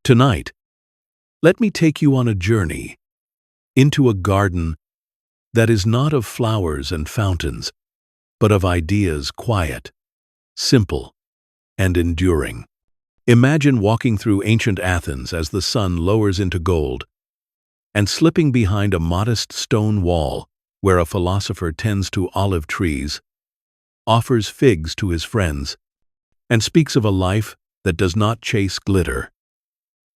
Tonight, let me take you on a journey into a garden that is not of flowers and fountains, but of ideas quiet, simple, and enduring. Imagine walking through ancient Athens as the sun lowers into gold, and slipping behind a modest stone wall where a philosopher tends to olive trees, offers figs to his friends, and speaks of a life that does not chase glitter,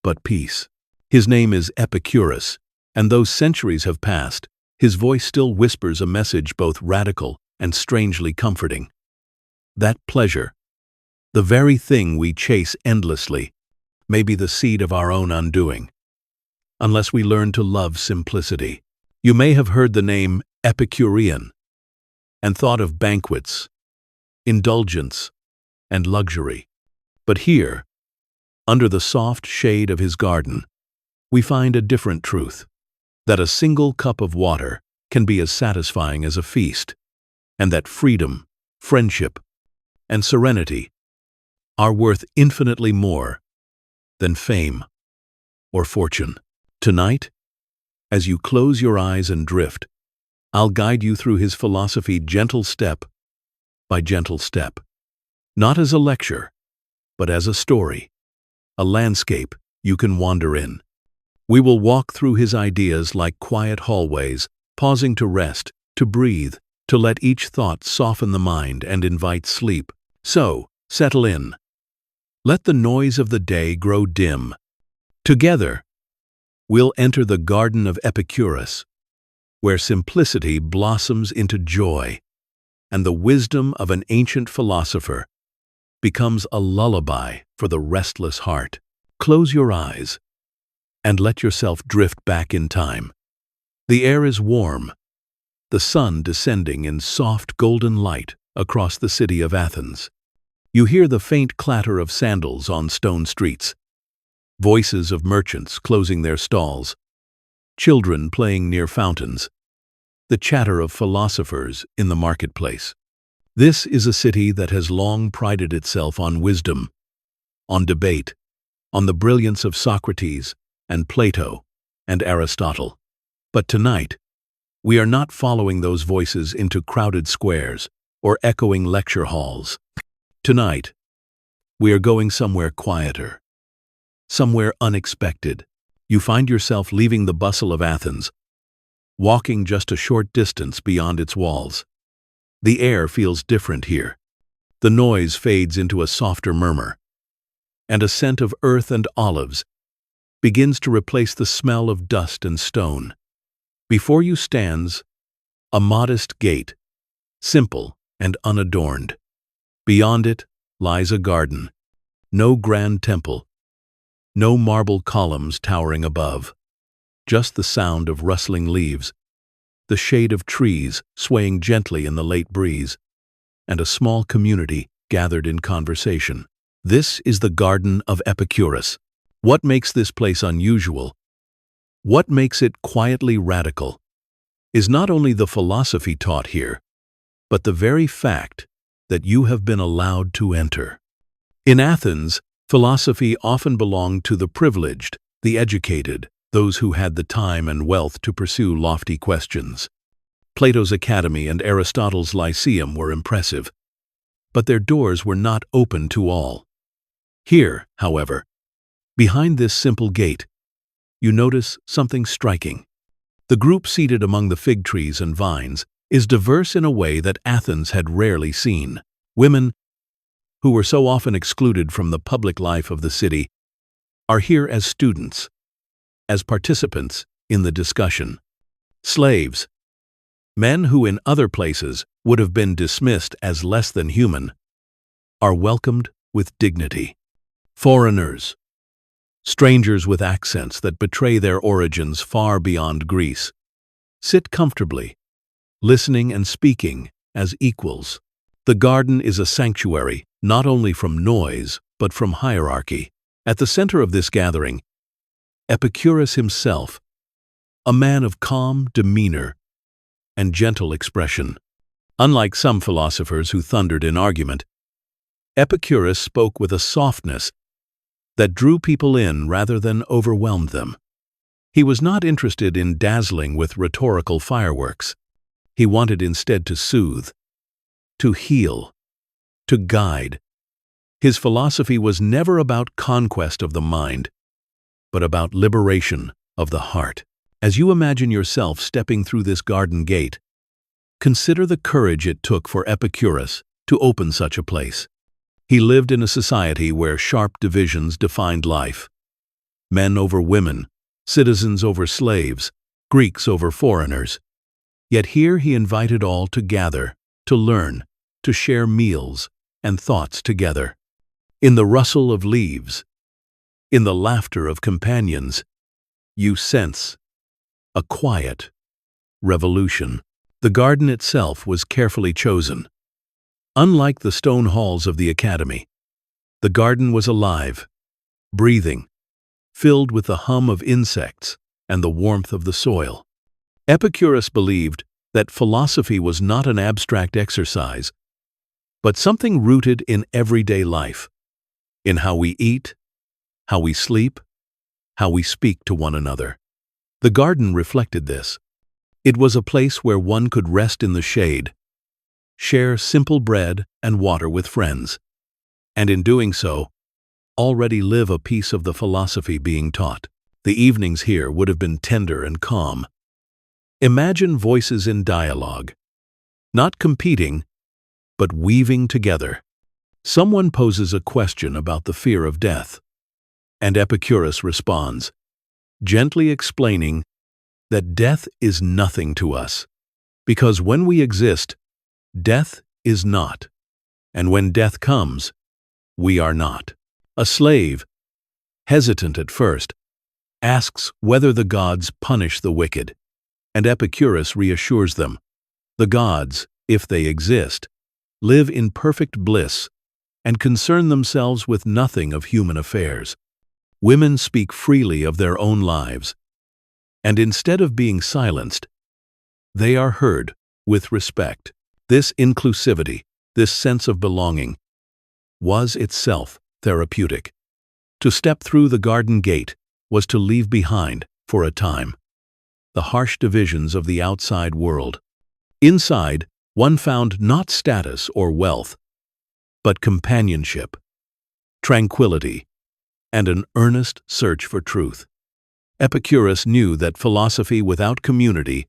but peace. His name is Epicurus, and though centuries have passed, his voice still whispers a message both radical and strangely comforting. That pleasure, the very thing we chase endlessly, may be the seed of our own undoing, unless we learn to love simplicity. You may have heard the name Epicurean and thought of banquets, indulgence, and luxury. But here, under the soft shade of his garden, we find a different truth, that a single cup of water can be as satisfying as a feast, and that freedom, friendship, and serenity are worth infinitely more than fame or fortune. Tonight, as you close your eyes and drift, I'll guide you through his philosophy gentle step by gentle step, not as a lecture, but as a story, a landscape you can wander in. We will walk through his ideas like quiet hallways, pausing to rest, to breathe, to let each thought soften the mind and invite sleep. So, settle in. Let the noise of the day grow dim. Together, we'll enter the garden of Epicurus, where simplicity blossoms into joy, and the wisdom of an ancient philosopher becomes a lullaby for the restless heart. Close your eyes and let yourself drift back in time. The air is warm, the sun descending in soft golden light across the city of Athens. You hear the faint clatter of sandals on stone streets, voices of merchants closing their stalls, children playing near fountains, the chatter of philosophers in the marketplace. This is a city that has long prided itself on wisdom, on debate, on the brilliance of Socrates and Plato and Aristotle. But tonight, we are not following those voices into crowded squares or echoing lecture halls. Tonight, we are going somewhere quieter, somewhere unexpected. You find yourself leaving the bustle of Athens, walking just a short distance beyond its walls. The air feels different here. The noise fades into a softer murmur, and a scent of earth and olives begins to replace the smell of dust and stone. Before you stands a modest gate, simple and unadorned. Beyond it lies a garden, no grand temple, no marble columns towering above, just the sound of rustling leaves, the shade of trees swaying gently in the late breeze, and a small community gathered in conversation. This is the garden of Epicurus. What makes this place unusual, what makes it quietly radical, is not only the philosophy taught here, but the very fact that you have been allowed to enter. In Athens, philosophy often belonged to the privileged, the educated, those who had the time and wealth to pursue lofty questions. Plato's Academy and Aristotle's Lyceum were impressive, but their doors were not open to all. Here, however, behind this simple gate, you notice something striking. The group seated among the fig trees and vines is diverse in a way that Athens had rarely seen. Women, who were so often excluded from the public life of the city, are here as students, as participants in the discussion. Slaves, men who in other places would have been dismissed as less than human, are welcomed with dignity. Foreigners, strangers with accents that betray their origins far beyond Greece, sit comfortably, listening and speaking as equals. The garden is a sanctuary, not only from noise, but from hierarchy. At the center of this gathering, Epicurus himself, a man of calm demeanor and gentle expression. Unlike some philosophers who thundered in argument, Epicurus spoke with a softness that drew people in rather than overwhelmed them. He was not interested in dazzling with rhetorical fireworks. He wanted instead to soothe, to heal, to guide. His philosophy was never about conquest of the mind, but about liberation of the heart. As you imagine yourself stepping through this garden gate, consider the courage it took for Epicurus to open such a place. He lived in a society where sharp divisions defined life. Men over women, citizens over slaves, Greeks over foreigners. Yet here he invited all to gather, to learn, to share meals and thoughts together. In the rustle of leaves, in the laughter of companions, you sense a quiet revolution. The garden itself was carefully chosen. Unlike the stone halls of the academy, the garden was alive, breathing, filled with the hum of insects and the warmth of the soil. Epicurus believed that philosophy was not an abstract exercise, but something rooted in everyday life, in how we eat, how we sleep, how we speak to one another. The garden reflected this. It was a place where one could rest in the shade, share simple bread and water with friends, and in doing so, already live a piece of the philosophy being taught. The evenings here would have been tender and calm. Imagine voices in dialogue, not competing, but weaving together. Someone poses a question about the fear of death, and Epicurus responds, gently explaining that death is nothing to us, because when we exist, death is not, and when death comes, we are not. A slave, hesitant at first, asks whether the gods punish the wicked, and Epicurus reassures them. The gods, if they exist, live in perfect bliss and concern themselves with nothing of human affairs. Women speak freely of their own lives, and instead of being silenced, they are heard with respect. This inclusivity, this sense of belonging, was itself therapeutic. To step through the garden gate was to leave behind, for a time, the harsh divisions of the outside world. Inside, one found not status or wealth, but companionship, tranquility, and an earnest search for truth. Epicurus knew that philosophy without community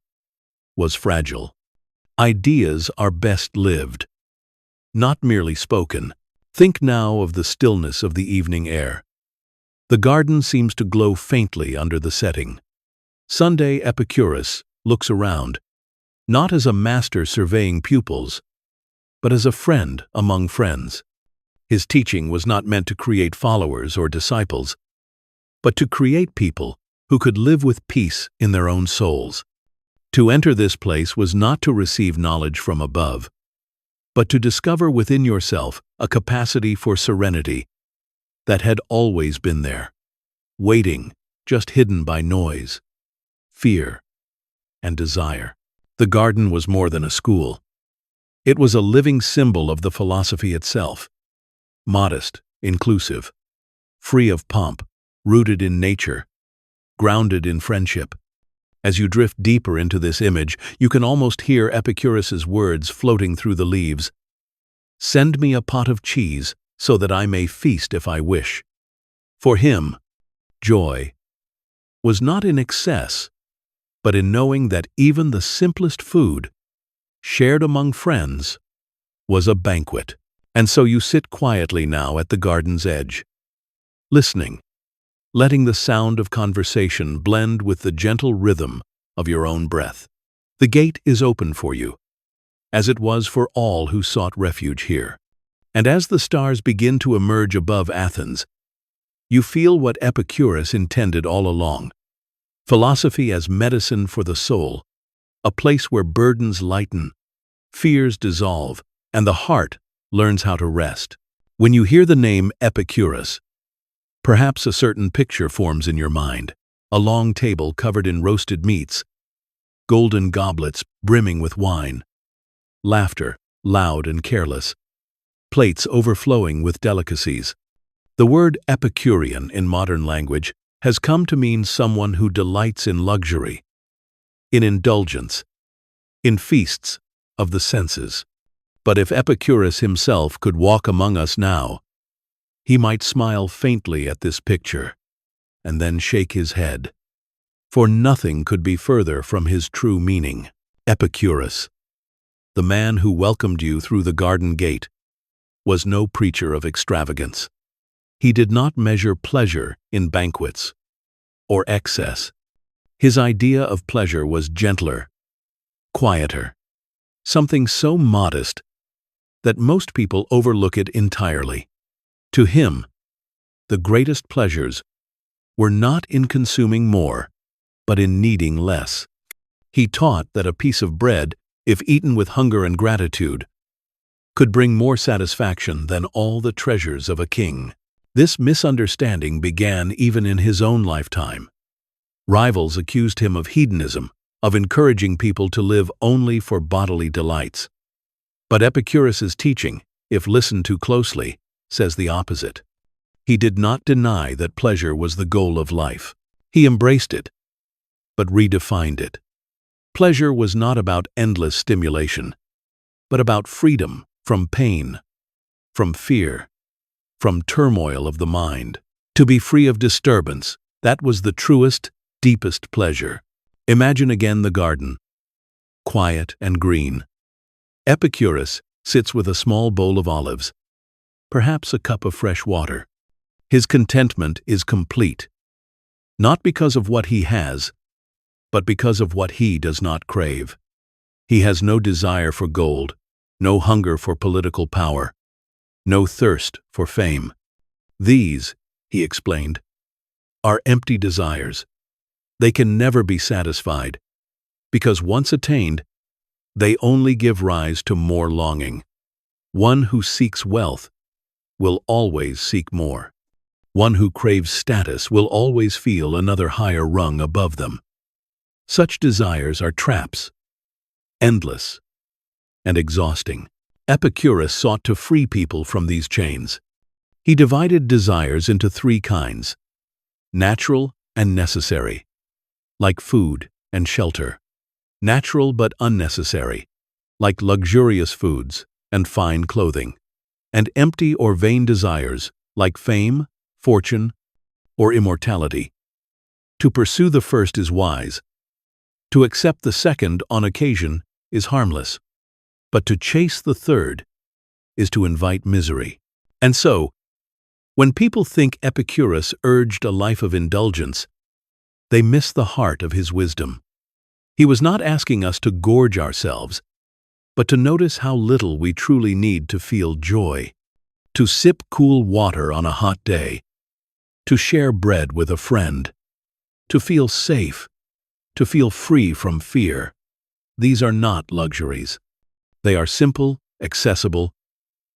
was fragile. Ideas are best lived, not merely spoken. Think now of the stillness of the evening air. The garden seems to glow faintly under the setting. Sunday Epicurus looks around, not as a master surveying pupils, but as a friend among friends. His teaching was not meant to create followers or disciples, but to create people who could live with peace in their own souls. To enter this place was not to receive knowledge from above, but to discover within yourself a capacity for serenity that had always been there, waiting, just hidden by noise, fear, and desire. The garden was more than a school. It was a living symbol of the philosophy itself, modest, inclusive, free of pomp, rooted in nature, grounded in friendship. As you drift deeper into this image, you can almost hear Epicurus's words floating through the leaves. Send me a pot of cheese so that I may feast if I wish. For him, joy was not in excess, but in knowing that even the simplest food, shared among friends, was a banquet. And so you sit quietly now at the garden's edge, listening, letting the sound of conversation blend with the gentle rhythm of your own breath. The gate is open for you, as it was for all who sought refuge here. And as the stars begin to emerge above Athens, you feel what Epicurus intended all along. Philosophy as medicine for the soul, a place where burdens lighten, fears dissolve, and the heart learns how to rest. When you hear the name Epicurus, perhaps a certain picture forms in your mind. A long table covered in roasted meats, golden goblets brimming with wine, laughter, loud and careless, plates overflowing with delicacies. The word Epicurean in modern language has come to mean someone who delights in luxury, in indulgence, in feasts of the senses. But if Epicurus himself could walk among us now, he might smile faintly at this picture and then shake his head, for nothing could be further from his true meaning. Epicurus, the man who welcomed you through the garden gate, was no preacher of extravagance. He did not measure pleasure in banquets or excess. His idea of pleasure was gentler, quieter, something so modest that most people overlook it entirely. To him, the greatest pleasures were not in consuming more, but in needing less. He taught that a piece of bread, if eaten with hunger and gratitude, could bring more satisfaction than all the treasures of a king. This misunderstanding began even in his own lifetime. Rivals accused him of hedonism, of encouraging people to live only for bodily delights. But Epicurus's teaching, if listened to closely, says the opposite. He did not deny that pleasure was the goal of life. He embraced it, but redefined it. Pleasure was not about endless stimulation, but about freedom from pain, from fear, from turmoil of the mind. To be free of disturbance, that was the truest, deepest pleasure. Imagine again the garden, quiet and green. Epicurus sits with a small bowl of olives, perhaps a cup of fresh water. His contentment is complete, not because of what he has, but because of what he does not crave. He has no desire for gold, no hunger for political power, no thirst for fame. These, he explained, are empty desires. They can never be satisfied, because once attained, they only give rise to more longing. One who seeks wealth will always seek more. One who craves status will always feel another higher rung above them. Such desires are traps, endless and exhausting. Epicurus sought to free people from these chains. He divided desires into three kinds: natural and necessary, like food and shelter; natural but unnecessary, like luxurious foods and fine clothing; and empty or vain desires, like fame, fortune, or immortality. To pursue the first is wise. To accept the second on occasion is harmless. But to chase the third is to invite misery. And so, when people think Epicurus urged a life of indulgence, they miss the heart of his wisdom. He was not asking us to gorge ourselves, but to notice how little we truly need to feel joy. To sip cool water on a hot day, to share bread with a friend, to feel safe, to feel free from fear. These are not luxuries. They are simple, accessible,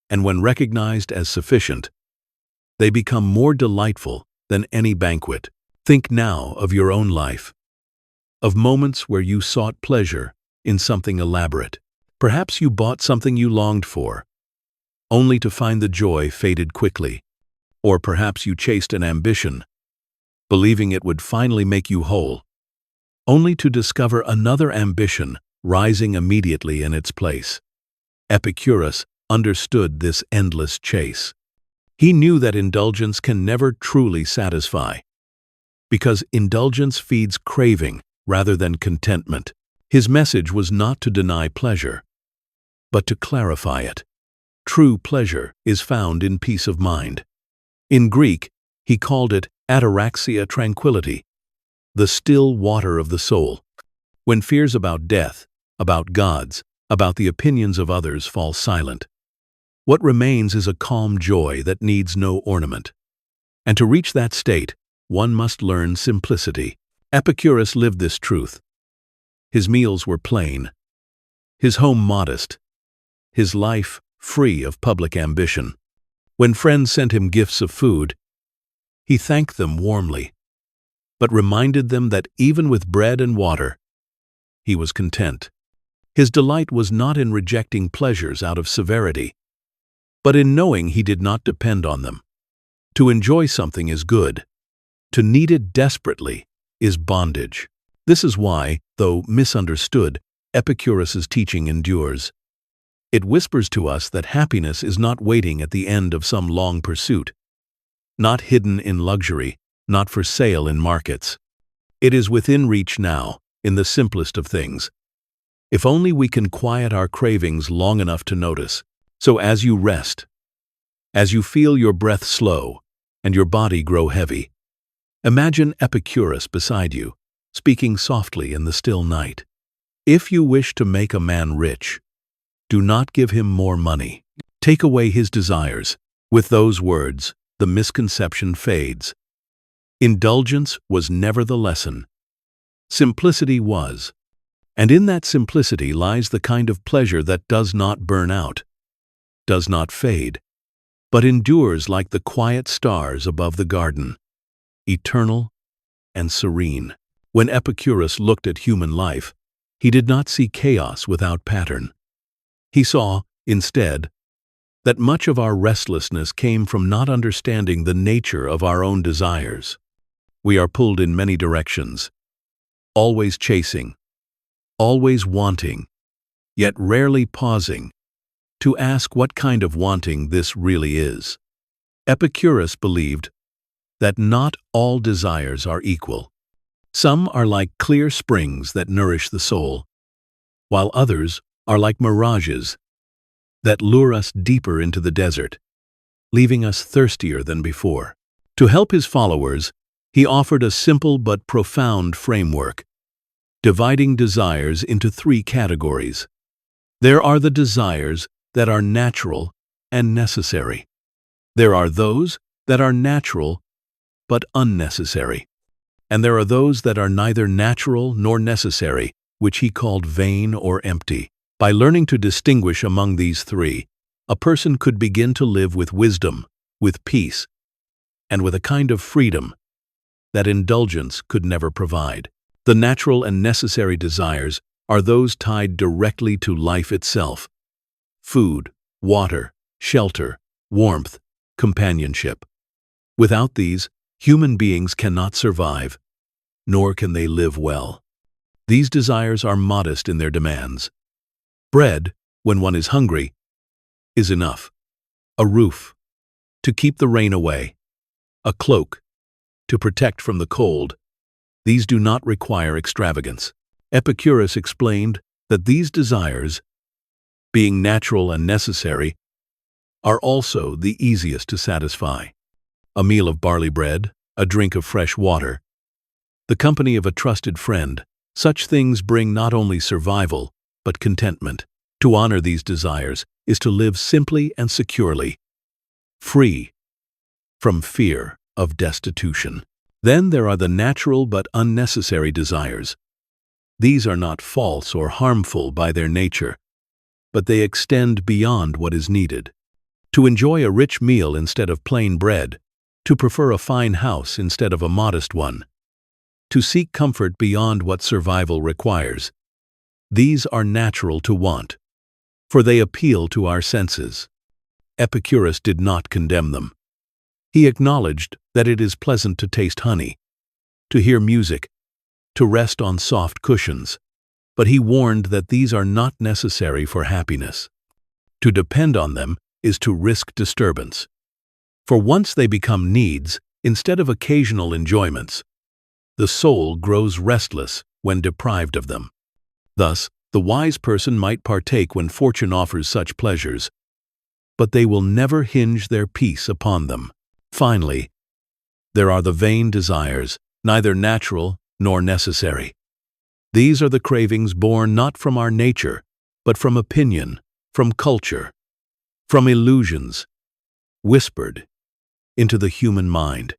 and when recognized as sufficient, they become more delightful than any banquet. Think now of your own life, of moments where you sought pleasure in something elaborate. Perhaps you bought something you longed for, only to find the joy faded quickly. Or perhaps you chased an ambition, believing it would finally make you whole, only to discover another ambition rising immediately in its place. Epicurus understood this endless chase. He knew that indulgence can never truly satisfy, because indulgence feeds craving rather than contentment. His message was not to deny pleasure, but to clarify it. True pleasure is found in peace of mind. In Greek, he called it ataraxia, tranquility, the still water of the soul. When fears about death, about gods, about the opinions of others fall silent, what remains is a calm joy that needs no ornament. And to reach that state, one must learn simplicity. Epicurus lived this truth. His meals were plain, his home modest, his life free of public ambition. When friends sent him gifts of food, he thanked them warmly, but reminded them that even with bread and water, he was content. His delight was not in rejecting pleasures out of severity, but in knowing he did not depend on them. To enjoy something is good. To need it desperately is bondage. This is why, though misunderstood, Epicurus's teaching endures. It whispers to us that happiness is not waiting at the end of some long pursuit, not hidden in luxury, not for sale in markets. It is within reach now, in the simplest of things. If only we can quiet our cravings long enough to notice. So as you rest, as you feel your breath slow and your body grow heavy, imagine Epicurus beside you, speaking softly in the still night. If you wish to make a man rich, do not give him more money. Take away his desires. With those words, the misconception fades. Indulgence was never the lesson. Simplicity was. And in that simplicity lies the kind of pleasure that does not burn out, does not fade, but endures like the quiet stars above the garden, eternal and serene. When Epicurus looked at human life, he did not see chaos without pattern. He saw, instead, that much of our restlessness came from not understanding the nature of our own desires. We are pulled in many directions, always chasing, always wanting, yet rarely pausing to ask what kind of wanting this really is. Epicurus believed that not all desires are equal. Some are like clear springs that nourish the soul, while others are like mirages that lure us deeper into the desert, leaving us thirstier than before. To help his followers, he offered a simple but profound framework, dividing desires into three categories. There are the desires that are natural and necessary. There are those that are natural but unnecessary. And there are those that are neither natural nor necessary, which he called vain or empty. By learning to distinguish among these three, a person could begin to live with wisdom, with peace, and with a kind of freedom that indulgence could never provide. The natural and necessary desires are those tied directly to life itself: food, water, shelter, warmth, companionship. Without these, human beings cannot survive, nor can they live well. These desires are modest in their demands. Bread, when one is hungry, is enough. A roof, to keep the rain away. A cloak, to protect from the cold. These do not require extravagance. Epicurus explained that these desires, being natural and necessary, are also the easiest to satisfy. A meal of barley bread, a drink of fresh water, the company of a trusted friend, such things bring not only survival, but contentment. To honor these desires is to live simply and securely, free from fear of destitution. Then there are the natural but unnecessary desires. These are not false or harmful by their nature, but they extend beyond what is needed. To enjoy a rich meal instead of plain bread, to prefer a fine house instead of a modest one, to seek comfort beyond what survival requires. These are natural to want, for they appeal to our senses. Epicurus did not condemn them. He acknowledged that it is pleasant to taste honey, to hear music, to rest on soft cushions, but he warned that these are not necessary for happiness. To depend on them is to risk disturbance. For once they become needs, instead of occasional enjoyments, the soul grows restless when deprived of them. Thus, the wise person might partake when fortune offers such pleasures, but they will never hinge their peace upon them. Finally, there are the vain desires, neither natural nor necessary. These are the cravings born not from our nature, but from opinion, from culture, from illusions, whispered into the human mind.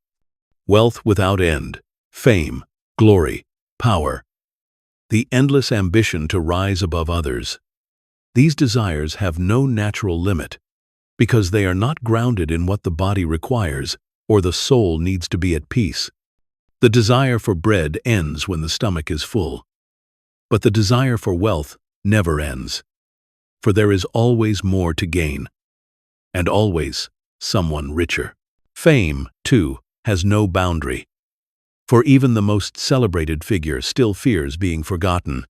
Wealth without end, fame, glory, power, the endless ambition to rise above others. These desires have no natural limit, because they are not grounded in what the body requires or the soul needs to be at peace. The desire for bread ends when the stomach is full, but the desire for wealth never ends, for there is always more to gain, and always someone richer. Fame, too, has no boundary, for even the most celebrated figure still fears being forgotten.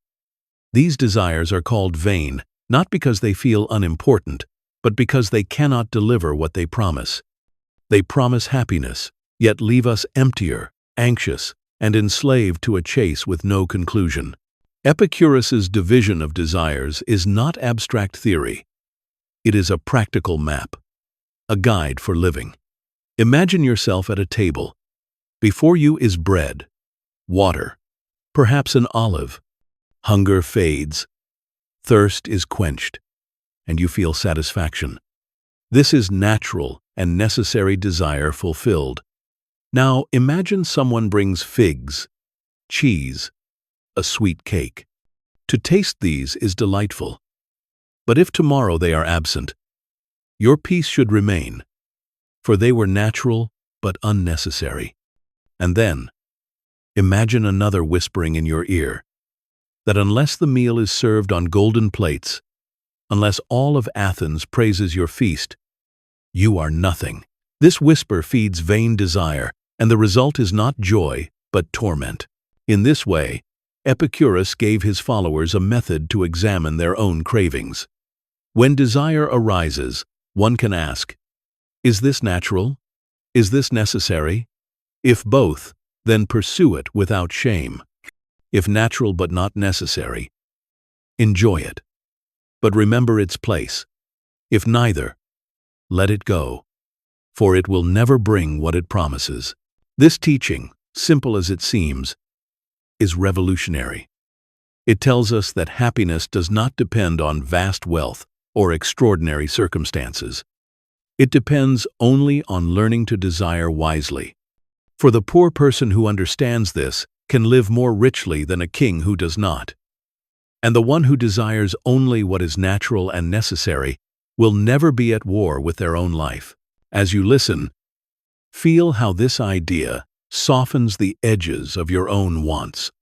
These desires are called vain, not because they feel unimportant, but because they cannot deliver what they promise. They promise happiness, yet leave us emptier, anxious, and enslaved to a chase with no conclusion. Epicurus's division of desires is not abstract theory. It is a practical map, a guide for living. Imagine yourself at a table. Before you is bread, water, perhaps an olive. Hunger fades, thirst is quenched, and you feel satisfaction. This is natural and necessary desire fulfilled. Now imagine someone brings figs, cheese, a sweet cake. To taste these is delightful. But if tomorrow they are absent, your peace should remain, for they were natural but unnecessary. And then, imagine another whispering in your ear, that unless the meal is served on golden plates, unless all of Athens praises your feast, you are nothing. This whisper feeds vain desire, and the result is not joy, but torment. In this way, Epicurus gave his followers a method to examine their own cravings. When desire arises, one can ask, is this natural? Is this necessary? If both, then pursue it without shame. If natural but not necessary, enjoy it, but remember its place. If neither, let it go, for it will never bring what it promises. This teaching, simple as it seems, is revolutionary. It tells us that happiness does not depend on vast wealth or extraordinary circumstances. It depends only on learning to desire wisely. For the poor person who understands this can live more richly than a king who does not. And the one who desires only what is natural and necessary will never be at war with their own life. As you listen, feel how this idea softens the edges of your own wants.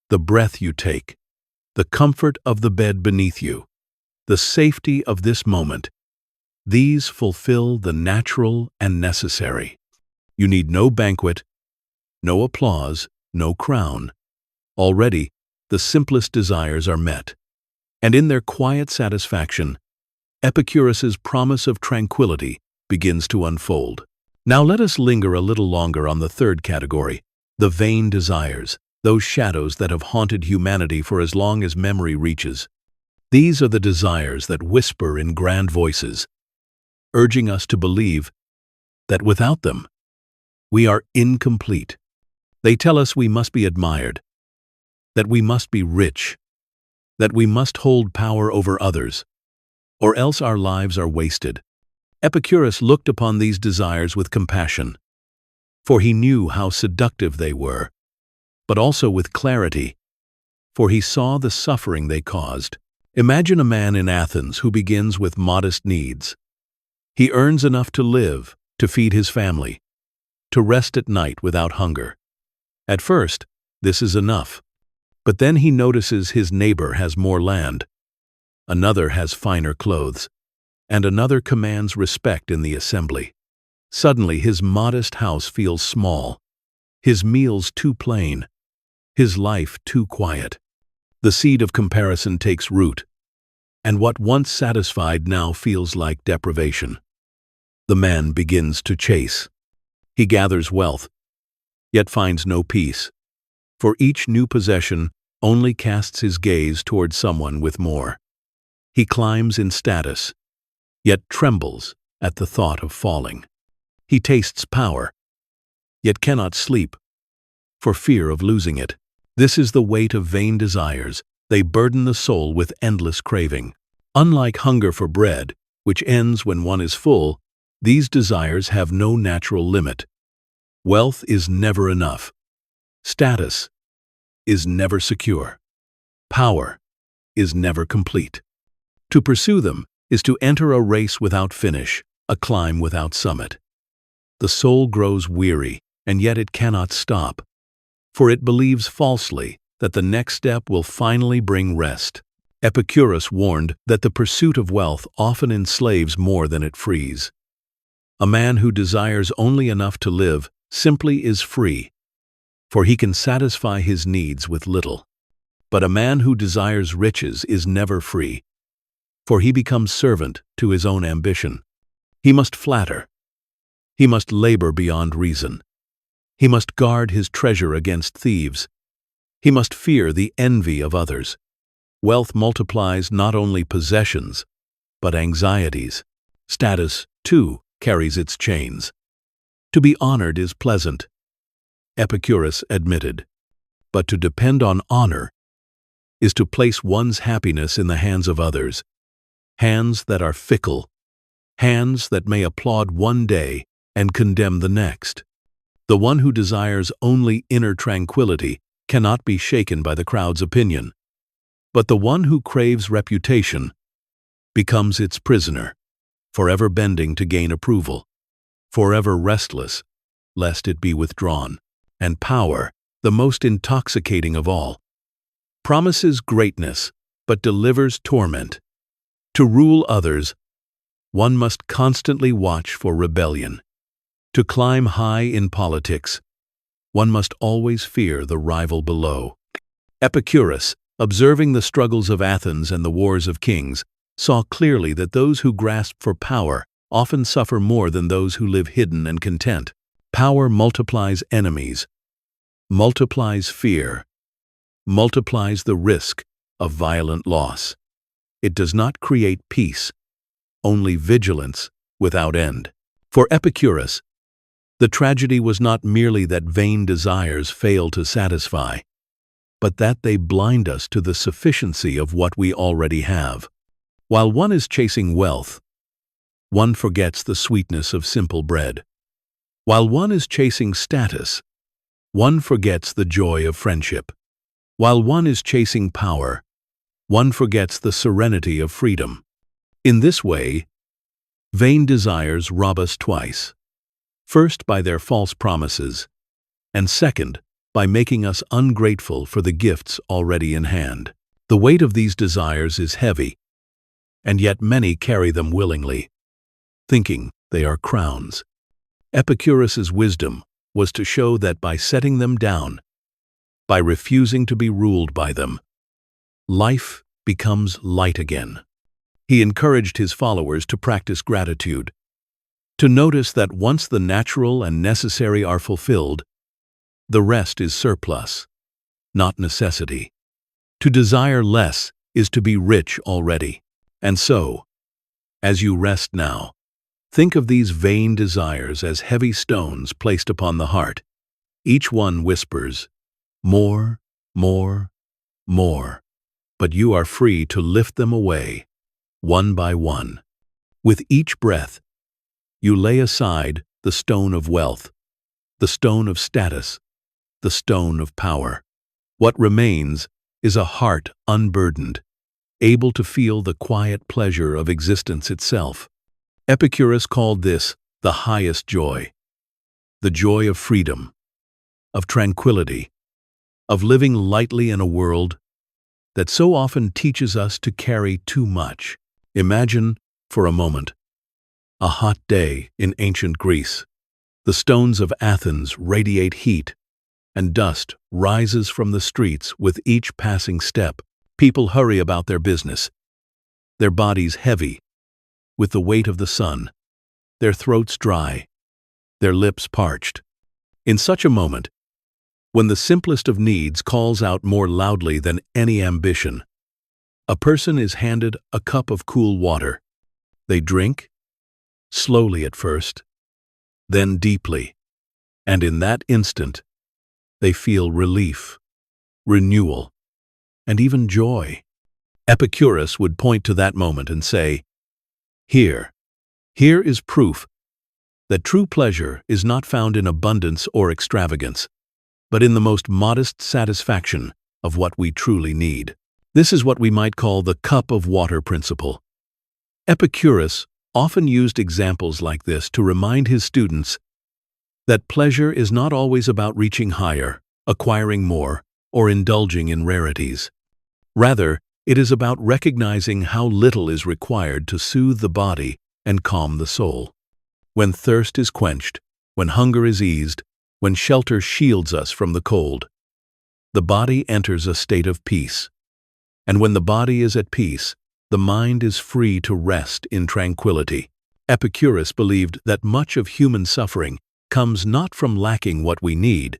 The breath you take, the comfort of the bed beneath you, the safety of this moment, these fulfill the natural and necessary. You need no banquet, no applause, no crown. Already, the simplest desires are met. And in their quiet satisfaction, Epicurus's promise of tranquility begins to unfold. Now let us linger a little longer on the third category, the vain desires, those shadows that have haunted humanity for as long as memory reaches. These are the desires that whisper in grand voices, urging us to believe that without them, we are incomplete. They tell us we must be admired, that we must be rich, that we must hold power over others, or else our lives are wasted. Epicurus looked upon these desires with compassion, for he knew how seductive they were, but also with clarity, for he saw the suffering they caused. Imagine a man in Athens who begins with modest needs. He earns enough to live, to feed his family, to rest at night without hunger. At first, this is enough. But then he notices his neighbor has more land, another has finer clothes, and another commands respect in the assembly. Suddenly his modest house feels small, his meals too plain, his life too quiet. The seed of comparison takes root, and what once satisfied now feels like deprivation. The man begins to chase. He gathers wealth, yet finds no peace, for each new possession only casts his gaze toward someone with more. He climbs in status, yet trembles at the thought of falling. He tastes power, yet cannot sleep, for fear of losing it. This is the weight of vain desires. They burden the soul with endless craving. Unlike hunger for bread, which ends when one is full, these desires have no natural limit. Wealth is never enough. Status is never secure. Power is never complete. To pursue them is to enter a race without finish, a climb without summit. The soul grows weary, and yet it cannot stop, for it believes falsely that the next step will finally bring rest. Epicurus warned that the pursuit of wealth often enslaves more than it frees. A man who desires only enough to live simply is free, for he can satisfy his needs with little. But a man who desires riches is never free, for he becomes servant to his own ambition. He must flatter. He must labor beyond reason. He must guard his treasure against thieves. He must fear the envy of others. Wealth multiplies not only possessions, but anxieties. Status, too, carries its chains. To be honored is pleasant, Epicurus admitted, but to depend on honor is to place one's happiness in the hands of others, hands that are fickle, hands that may applaud one day and condemn the next. The one who desires only inner tranquility cannot be shaken by the crowd's opinion, but the one who craves reputation becomes its prisoner, forever bending to gain approval, forever restless, lest it be withdrawn. And power, the most intoxicating of all, promises greatness, but delivers torment. To rule others, one must constantly watch for rebellion. To climb high in politics, one must always fear the rival below. Epicurus, observing the struggles of Athens and the wars of kings, saw clearly that those who grasp for power often suffer more than those who live hidden and content. Power multiplies enemies, multiplies fear, multiplies the risk of violent loss. It does not create peace, only vigilance without end. For Epicurus, the tragedy was not merely that vain desires fail to satisfy, but that they blind us to the sufficiency of what we already have. While one is chasing wealth, one forgets the sweetness of simple bread. While one is chasing status, one forgets the joy of friendship. While one is chasing power, one forgets the serenity of freedom. In this way, vain desires rob us twice. First, by their false promises, and second, by making us ungrateful for the gifts already in hand. The weight of these desires is heavy, and yet many carry them willingly, thinking they are crowns. Epicurus's wisdom was to show that by setting them down, by refusing to be ruled by them, life becomes light again. He encouraged his followers to practice gratitude, to notice that once the natural and necessary are fulfilled, the rest is surplus, not necessity. To desire less is to be rich already. And so, as you rest now, think of these vain desires as heavy stones placed upon the heart. Each one whispers, "More, more, more," but you are free to lift them away, one by one. With each breath, you lay aside the stone of wealth, the stone of status, the stone of power. What remains is a heart unburdened, able to feel the quiet pleasure of existence itself. Epicurus called this the highest joy, the joy of freedom, of tranquility, of living lightly in a world that so often teaches us to carry too much. Imagine, for a moment, a hot day in ancient Greece. The stones of Athens radiate heat, and dust rises from the streets with each passing step. People hurry about their business, their bodies heavy with the weight of the sun, their throats dry, their lips parched. In such a moment, when the simplest of needs calls out more loudly than any ambition, a person is handed a cup of cool water. They drink, slowly at first, then deeply, and in that instant, they feel relief, renewal, and even joy. Epicurus would point to that moment and say, Here is proof that true pleasure is not found in abundance or extravagance, but in the most modest satisfaction of what we truly need. This is what we might call the cup of water principle. Epicurus often used examples like this to remind his students that pleasure is not always about reaching higher, acquiring more, or indulging in rarities. Rather, it is about recognizing how little is required to soothe the body and calm the soul. when thirst is quenched, when hunger is eased, when shelter shields us from the cold, the body enters a state of peace. And when the body is at peace, the mind is free to rest in tranquility. Epicurus believed that much of human suffering comes not from lacking what we need,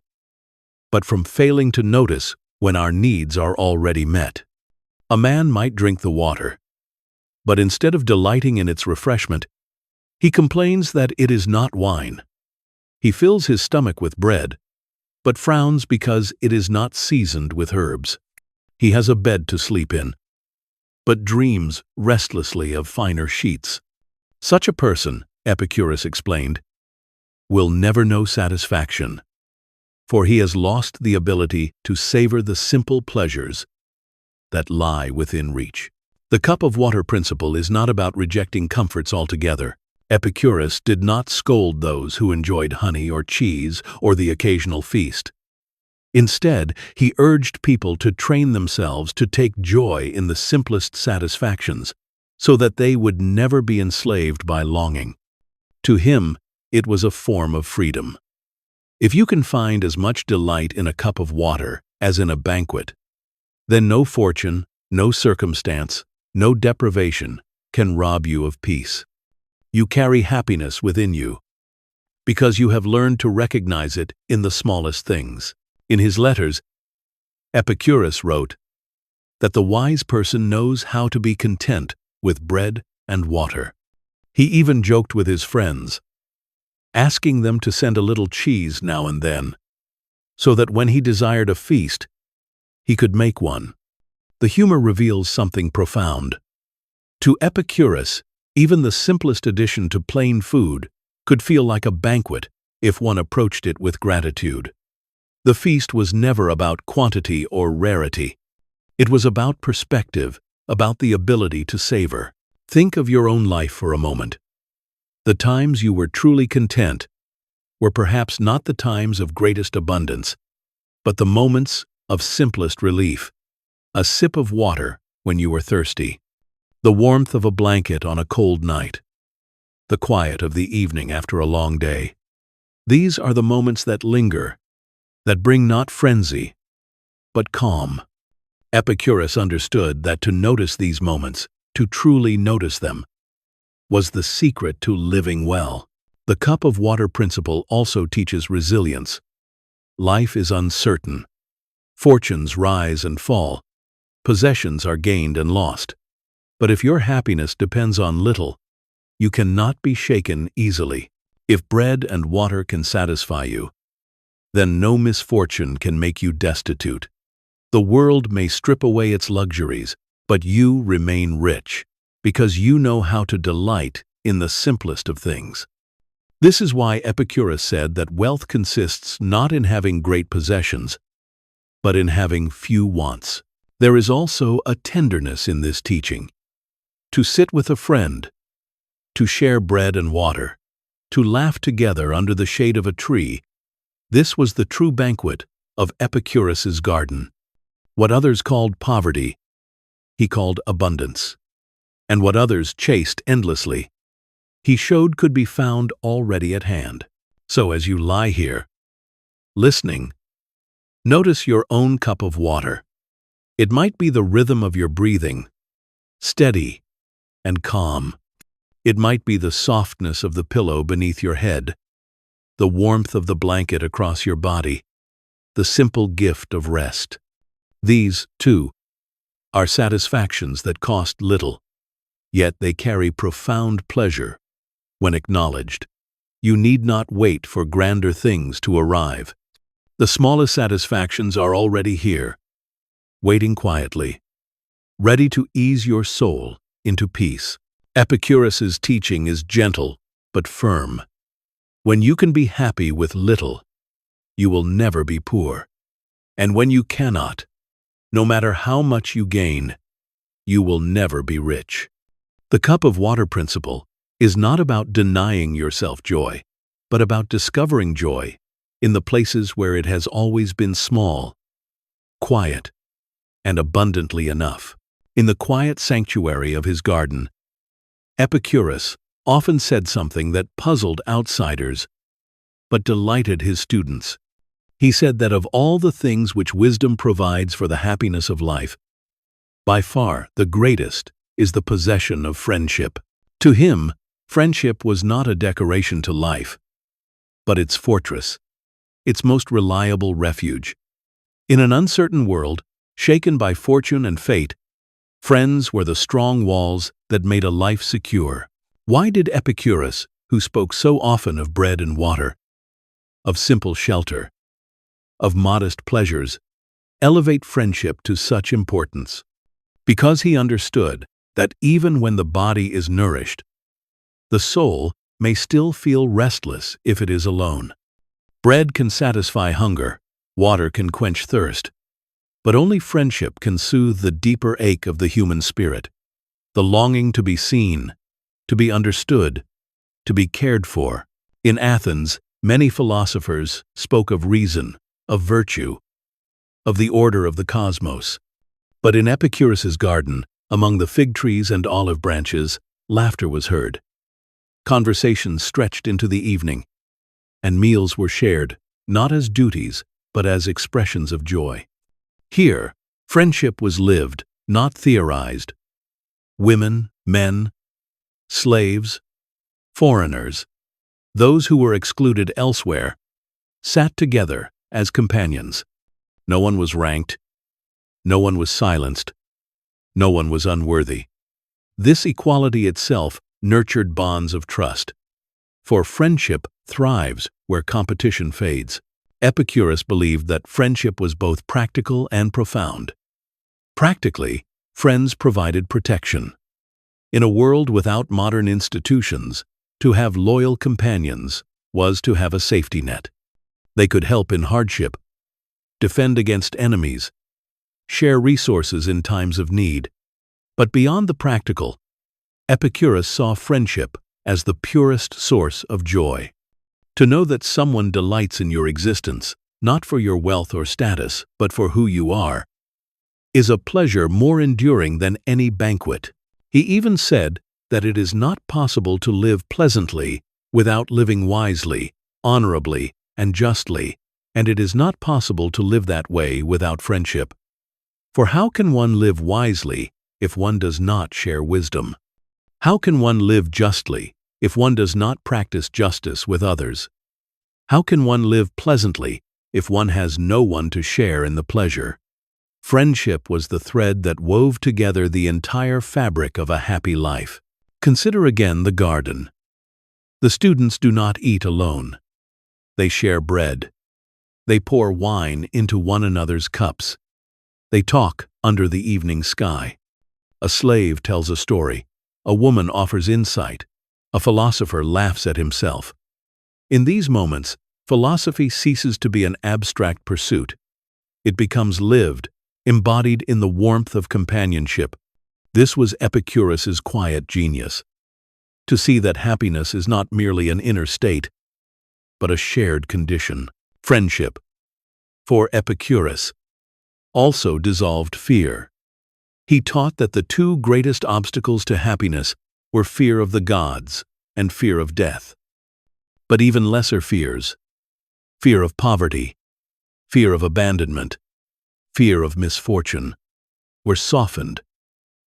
but from failing to notice when our needs are already met. A man might drink the water, but instead of delighting in its refreshment, he complains that it is not wine. He fills his stomach with bread, but frowns because it is not seasoned with herbs. He has a bed to sleep in, but dreams restlessly of finer sheets. Such a person, Epicurus explained, will never know satisfaction, for he has lost the ability to savor the simple pleasures that lie within reach. The cup of water principle is not about rejecting comforts altogether. Epicurus did not scold those who enjoyed honey or cheese or the occasional feast. Instead, he urged people to train themselves to take joy in the simplest satisfactions, so that they would never be enslaved by longing. To him, it was a form of freedom. If you can find as much delight in a cup of water as in a banquet, then no fortune, no circumstance, no deprivation can rob you of peace. You carry happiness within you, because you have learned to recognize it in the smallest things. In his letters, Epicurus wrote that the wise person knows how to be content with bread and water. He even joked with his friends, asking them to send a little cheese now and then, so that when he desired a feast, he could make one. The humor reveals something profound. To Epicurus, even the simplest addition to plain food could feel like a banquet if one approached it with gratitude. The feast was never about quantity or rarity. It was about perspective, about the ability to savor. Think of your own life for a moment. The times you were truly content were perhaps not the times of greatest abundance, but the moments of simplest relief. A sip of water when you were thirsty, the warmth of a blanket on a cold night, the quiet of the evening after a long day. These are the moments that linger, that bring not frenzy, but calm. Epicurus understood that to notice these moments, to truly notice them, was the secret to living well. The cup of water principle also teaches resilience. Life is uncertain. Fortunes rise and fall. Possessions are gained and lost. But if your happiness depends on little, you cannot be shaken easily. If bread and water can satisfy you, then no misfortune can make you destitute. The world may strip away its luxuries, but you remain rich, because you know how to delight in the simplest of things. This is why Epicurus said that wealth consists not in having great possessions, but in having few wants. There is also a tenderness in this teaching. To sit with a friend, to share bread and water, to laugh together under the shade of a tree, this was the true banquet of Epicurus's garden. What others called poverty, he called abundance. And what others chased endlessly, he showed could be found already at hand. So as you lie here, listening, notice your own cup of water. It might be the rhythm of your breathing, steady and calm. It might be the softness of the pillow beneath your head, the warmth of the blanket across your body, the simple gift of rest. These, too, are satisfactions that cost little, yet they carry profound pleasure when acknowledged. You need not wait for grander things to arrive. The smallest satisfactions are already here, waiting quietly, ready to ease your soul into peace. Epicurus's teaching is gentle but firm. When you can be happy with little, you will never be poor. And when you cannot, no matter how much you gain, you will never be rich. The cup of water principle is not about denying yourself joy, but about discovering joy in the places where it has always been small, quiet, and abundantly enough. In the quiet sanctuary of his garden, Epicurus often said something that puzzled outsiders, but delighted his students. He said that of all the things which wisdom provides for the happiness of life, by far the greatest is the possession of friendship. To him, friendship was not a decoration to life, but its fortress, its most reliable refuge. In an uncertain world, shaken by fortune and fate, friends were the strong walls that made a life secure. Why did Epicurus, who spoke so often of bread and water, of simple shelter, of modest pleasures, elevate friendship to such importance? Because he understood that even when the body is nourished, the soul may still feel restless if it is alone. Bread can satisfy hunger, water can quench thirst, but only friendship can soothe the deeper ache of the human spirit, the longing to be seen, to be understood, to be cared for. In Athens, many philosophers spoke of reason, of virtue, of the order of the cosmos. But in Epicurus's garden, among the fig trees and olive branches, laughter was heard. Conversations stretched into the evening, and meals were shared, not as duties, but as expressions of joy. Here, friendship was lived, not theorized. Women, men, slaves, foreigners, those who were excluded elsewhere, sat together as companions. No one was ranked, no one was silenced, no one was unworthy. This equality itself nurtured bonds of trust, for friendship thrives where competition fades. Epicurus believed that friendship was both practical and profound. Practically, friends provided protection. In a world without modern institutions, to have loyal companions was to have a safety net. They could help in hardship, defend against enemies, share resources in times of need. But beyond the practical, Epicurus saw friendship as the purest source of joy. To know that someone delights in your existence, not for your wealth or status, but for who you are, is a pleasure more enduring than any banquet. He even said that it is not possible to live pleasantly without living wisely, honorably, and justly, and it is not possible to live that way without friendship. For how can one live wisely if one does not share wisdom? How can one live justly if one does not practice justice with others? How can one live pleasantly if one has no one to share in the pleasure? Friendship was the thread that wove together the entire fabric of a happy life. Consider again the garden. The students do not eat alone. They share bread. They pour wine into one another's cups. They talk under the evening sky. A slave tells a story. A woman offers insight. A philosopher laughs at himself. In these moments, philosophy ceases to be an abstract pursuit. It becomes lived, embodied in the warmth of companionship. This was Epicurus's quiet genius. To see that happiness is not merely an inner state, but a shared condition. Friendship, for Epicurus, also dissolved fear. He taught that the two greatest obstacles to happiness were fear of the gods and fear of death. But even lesser fears, fear of poverty, fear of abandonment, fear of misfortune, were softened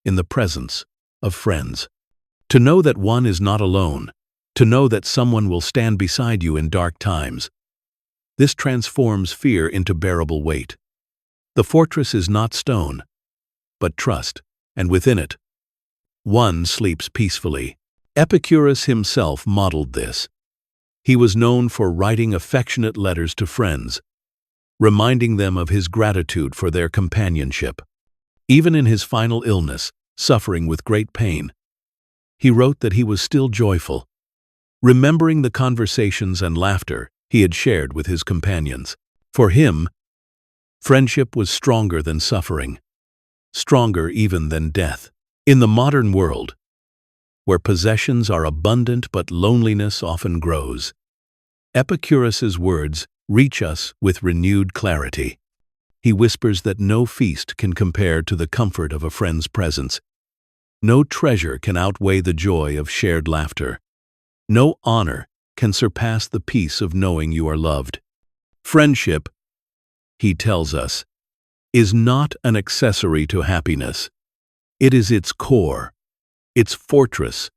in the presence of friends. To know that one is not alone, to know that someone will stand beside you in dark times, this transforms fear into bearable weight. The fortress is not stone, but trust, and within it, one sleeps peacefully. Epicurus himself modeled this. He was known for writing affectionate letters to friends, reminding them of his gratitude for their companionship. Even in his final illness, suffering with great pain, he wrote that he was still joyful, remembering the conversations and laughter he had shared with his companions. For him, friendship was stronger than suffering, stronger even than death. In the modern world, where possessions are abundant but loneliness often grows, Epicurus's words reach us with renewed clarity. He whispers that no feast can compare to the comfort of a friend's presence. No treasure can outweigh the joy of shared laughter. No honor can surpass the peace of knowing you are loved. Friendship, he tells us, is not an accessory to happiness. It is its core, its fortress,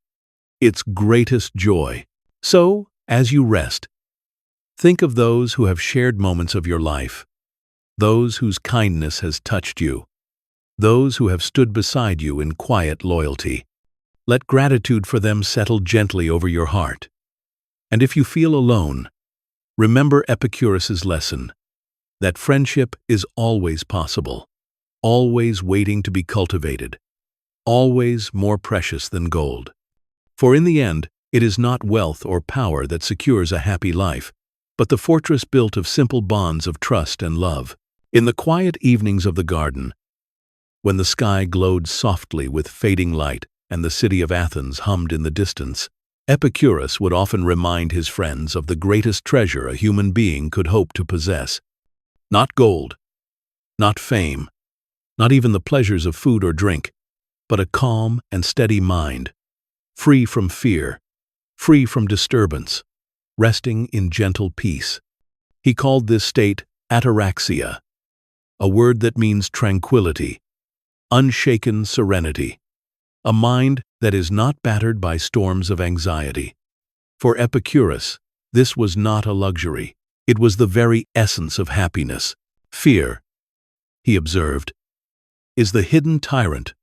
its greatest joy. So, as you rest, think of those who have shared moments of your life, those whose kindness has touched you, those who have stood beside you in quiet loyalty. Let gratitude for them settle gently over your heart. And if you feel alone, remember Epicurus's lesson, that friendship is always possible, always waiting to be cultivated, always more precious than gold. For in the end, it is not wealth or power that secures a happy life, but the fortress built of simple bonds of trust and love. In the quiet evenings of the garden, when the sky glowed softly with fading light and the city of Athens hummed in the distance, Epicurus would often remind his friends of the greatest treasure a human being could hope to possess. Not gold, not fame, not even the pleasures of food or drink, but a calm and steady mind, free from fear, free from disturbance, resting in gentle peace. He called this state ataraxia, a word that means tranquility, unshaken serenity, a mind that is not battered by storms of anxiety. For Epicurus, this was not a luxury, it was the very essence of happiness. Fear, he observed, is the hidden tyrant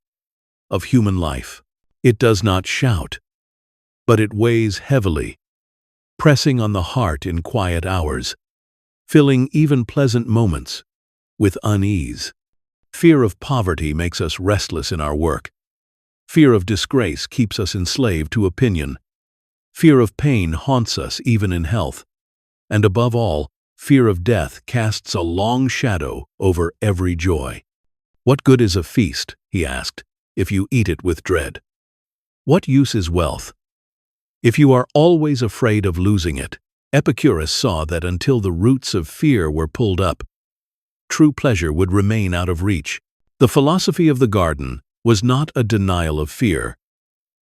of human life. It does not shout, but it weighs heavily, pressing on the heart in quiet hours, filling even pleasant moments with unease. Fear of poverty makes us restless in our work. Fear of disgrace keeps us enslaved to opinion. Fear of pain haunts us even in health. And above all, fear of death casts a long shadow over every joy. What good is a feast, he asked, if you eat it with dread? What use is wealth, if you are always afraid of losing it? Epicurus saw that until the roots of fear were pulled up, true pleasure would remain out of reach. The philosophy of the garden was not a denial of fear,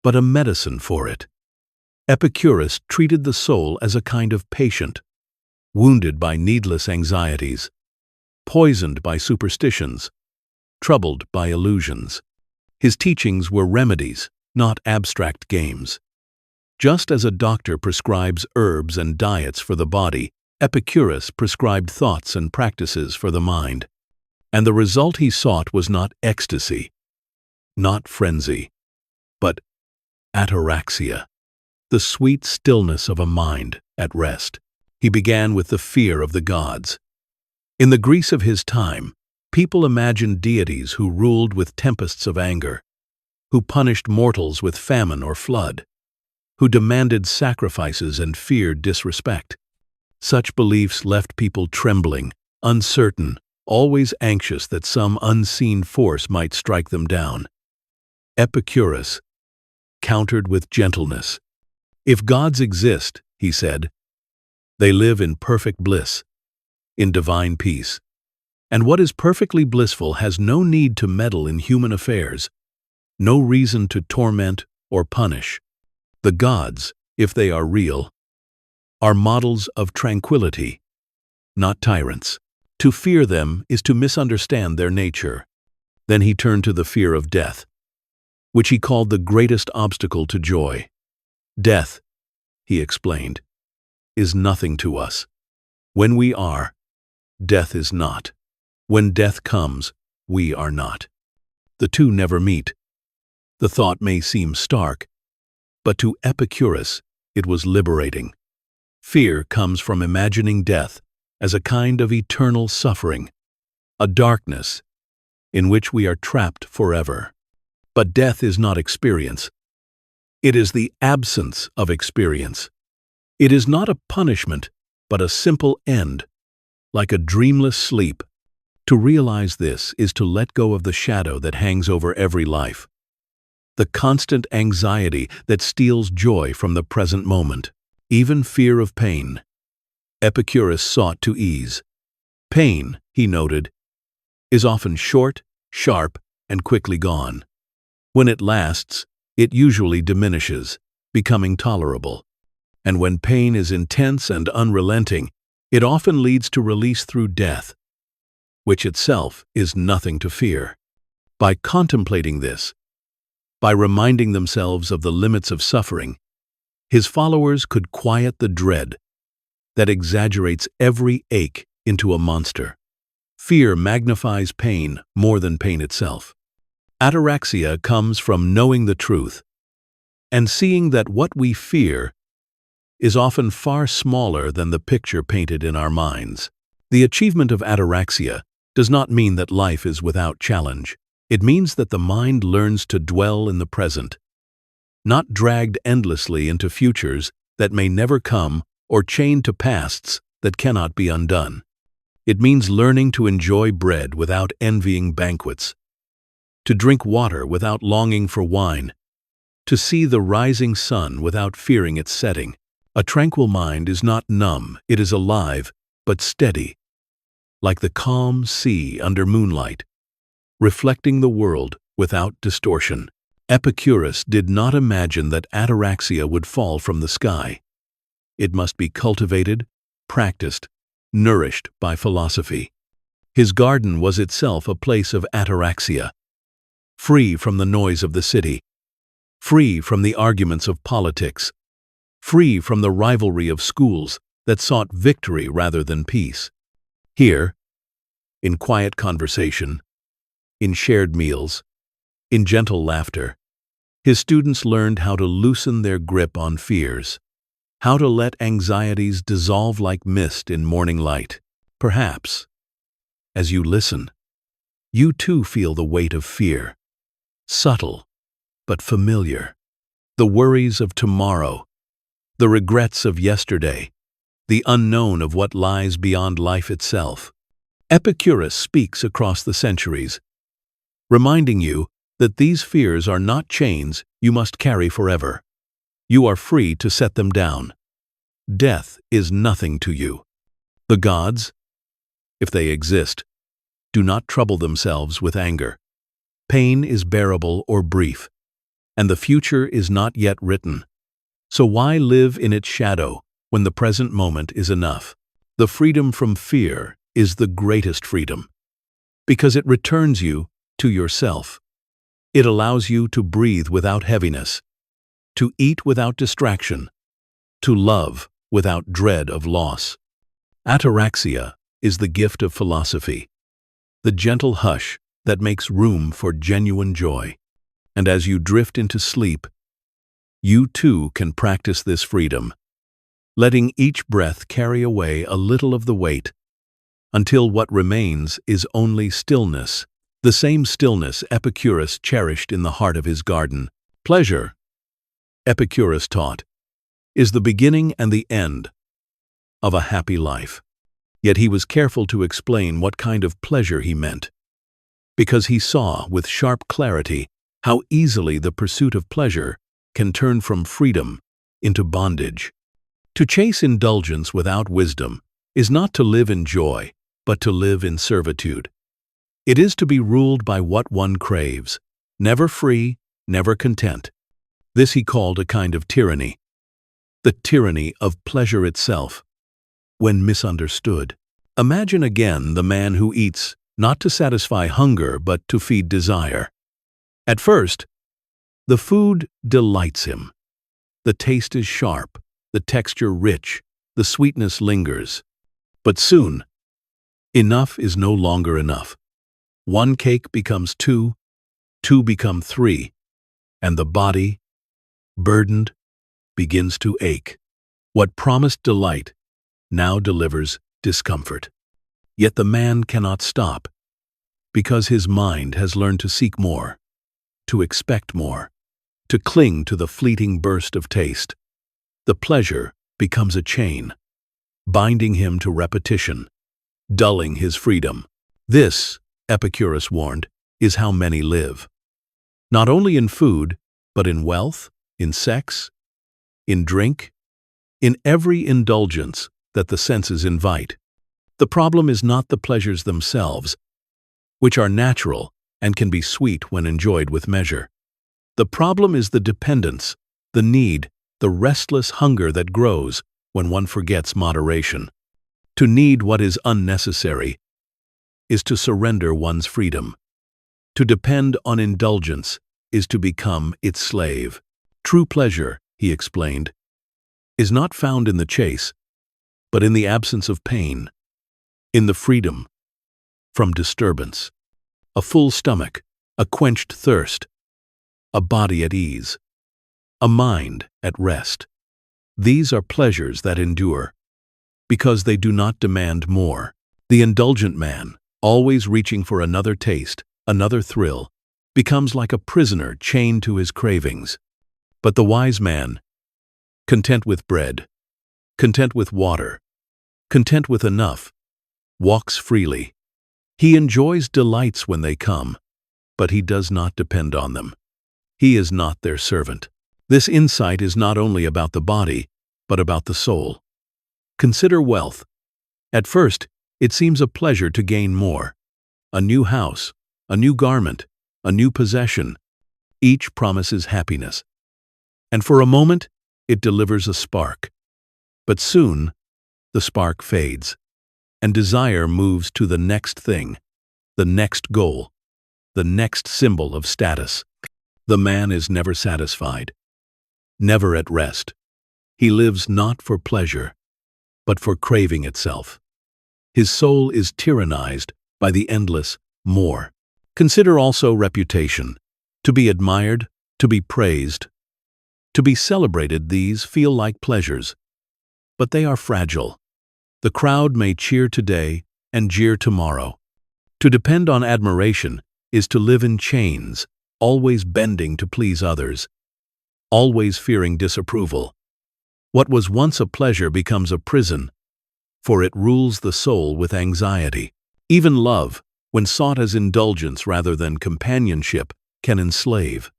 but a medicine for it. Epicurus treated the soul as a kind of patient, wounded by needless anxieties, poisoned by superstitions, troubled by illusions. His teachings were remedies, not abstract games. Just as a doctor prescribes herbs and diets for the body, Epicurus prescribed thoughts and practices for the mind. And the result he sought was not ecstasy, not frenzy, but ataraxia, the sweet stillness of a mind at rest. He began with the fear of the gods. In the Greece of his time, people imagined deities who ruled with tempests of anger, who punished mortals with famine or flood, who demanded sacrifices and feared disrespect. Such beliefs left people trembling, uncertain, always anxious that some unseen force might strike them down. Epicurus countered with gentleness. If gods exist, he said, they live in perfect bliss, in divine peace. And what is perfectly blissful has no need to meddle in human affairs, no reason to torment or punish. The gods, if they are real, are models of tranquility, not tyrants. To fear them is to misunderstand their nature. Then he turned to the fear of death, which he called the greatest obstacle to joy. Death, he explained, is nothing to us. When we are, death is not. When death comes, we are not. The two never meet. The thought may seem stark, but to Epicurus it was liberating. Fear comes from imagining death as a kind of eternal suffering, a darkness in which we are trapped forever. But death is not experience. It is the absence of experience. It is not a punishment, but a simple end, like a dreamless sleep. To realize this is to let go of the shadow that hangs over every life, the constant anxiety that steals joy from the present moment, even fear of pain. Epicurus sought to ease. Pain, he noted, is often short, sharp, and quickly gone. When it lasts, it usually diminishes, becoming tolerable. And when pain is intense and unrelenting, it often leads to release through death, which itself is nothing to fear. By contemplating this, by reminding themselves of the limits of suffering, his followers could quiet the dread that exaggerates every ache into a monster. Fear magnifies pain more than pain itself. Ataraxia comes from knowing the truth and seeing that what we fear is often far smaller than the picture painted in our minds. The achievement of ataraxia does not mean that life is without challenge. It means that the mind learns to dwell in the present, not dragged endlessly into futures that may never come or chained to pasts that cannot be undone. It means learning to enjoy bread without envying banquets, to drink water without longing for wine, to see the rising sun without fearing its setting. A tranquil mind is not numb, it is alive, but steady, like the calm sea under moonlight, reflecting the world without distortion. Epicurus did not imagine that ataraxia would fall from the sky. It must be cultivated, practiced, nourished by philosophy. His garden was itself a place of ataraxia, free from the noise of the city, free from the arguments of politics, free from the rivalry of schools that sought victory rather than peace. Here, in quiet conversation, in shared meals, in gentle laughter, his students learned how to loosen their grip on fears, how to let anxieties dissolve like mist in morning light. Perhaps, as you listen, you too feel the weight of fear, subtle but familiar, the worries of tomorrow, the regrets of yesterday, the unknown of what lies beyond life itself. Epicurus speaks across the centuries, reminding you that these fears are not chains you must carry forever. You are free to set them down. Death is nothing to you. The gods, if they exist, do not trouble themselves with anger. Pain is bearable or brief, and the future is not yet written. So why live in its shadow when the present moment is enough? The freedom from fear is the greatest freedom, because it returns you to yourself. It allows you to breathe without heaviness, to eat without distraction, to love without dread of loss. Ataraxia is the gift of philosophy, the gentle hush that makes room for genuine joy. And as you drift into sleep, you too can practice this freedom, letting each breath carry away a little of the weight, until what remains is only stillness, the same stillness Epicurus cherished in the heart of his garden. Pleasure, Epicurus taught, is the beginning and the end of a happy life. Yet he was careful to explain what kind of pleasure he meant, because he saw with sharp clarity how easily the pursuit of pleasure can turn from freedom into bondage. To chase indulgence without wisdom is not to live in joy, but to live in servitude. It is to be ruled by what one craves, never free, never content. This he called a kind of tyranny, the tyranny of pleasure itself, when misunderstood. Imagine again the man who eats not to satisfy hunger but to feed desire. At first, the food delights him. The taste is sharp, the texture rich, the sweetness lingers. But soon, enough is no longer enough. One cake becomes two, two become three, and the body, burdened, begins to ache. What promised delight now delivers discomfort. Yet the man cannot stop, because his mind has learned to seek more, to expect more, to cling to the fleeting burst of taste. The pleasure becomes a chain, binding him to repetition, dulling his freedom. This, Epicurus warned, is how many live. Not only in food, but in wealth, in sex, in drink, in every indulgence that the senses invite. The problem is not the pleasures themselves, which are natural and can be sweet when enjoyed with measure. The problem is the dependence, the need, the restless hunger that grows when one forgets moderation. To need what is unnecessary is to surrender one's freedom. To depend on indulgence is to become its slave. True pleasure, he explained, is not found in the chase, but in the absence of pain, in the freedom from disturbance. A full stomach, a quenched thirst, a body at ease, a mind at rest. These are pleasures that endure, because they do not demand more. The indulgent man, always reaching for another taste, another thrill, becomes like a prisoner chained to his cravings. But the wise man, content with bread, content with water, content with enough, walks freely. He enjoys delights when they come, but he does not depend on them. He is not their servant. This insight is not only about the body, but about the soul. Consider wealth. At first, it seems a pleasure to gain more. A new house, a new garment, a new possession. Each promises happiness. And for a moment, it delivers a spark. But soon, the spark fades, and desire moves to the next thing, the next goal, the next symbol of status. The man is never satisfied, never at rest. He lives not for pleasure, but for craving itself. His soul is tyrannized by the endless more. Consider also reputation. To be admired, to be praised, to be celebrated, these feel like pleasures, but they are fragile. The crowd may cheer today and jeer tomorrow. To depend on admiration is to live in chains, always bending to please others, always fearing disapproval. What was once a pleasure becomes a prison, for it rules the soul with anxiety. Even love, when sought as indulgence rather than companionship, can enslave.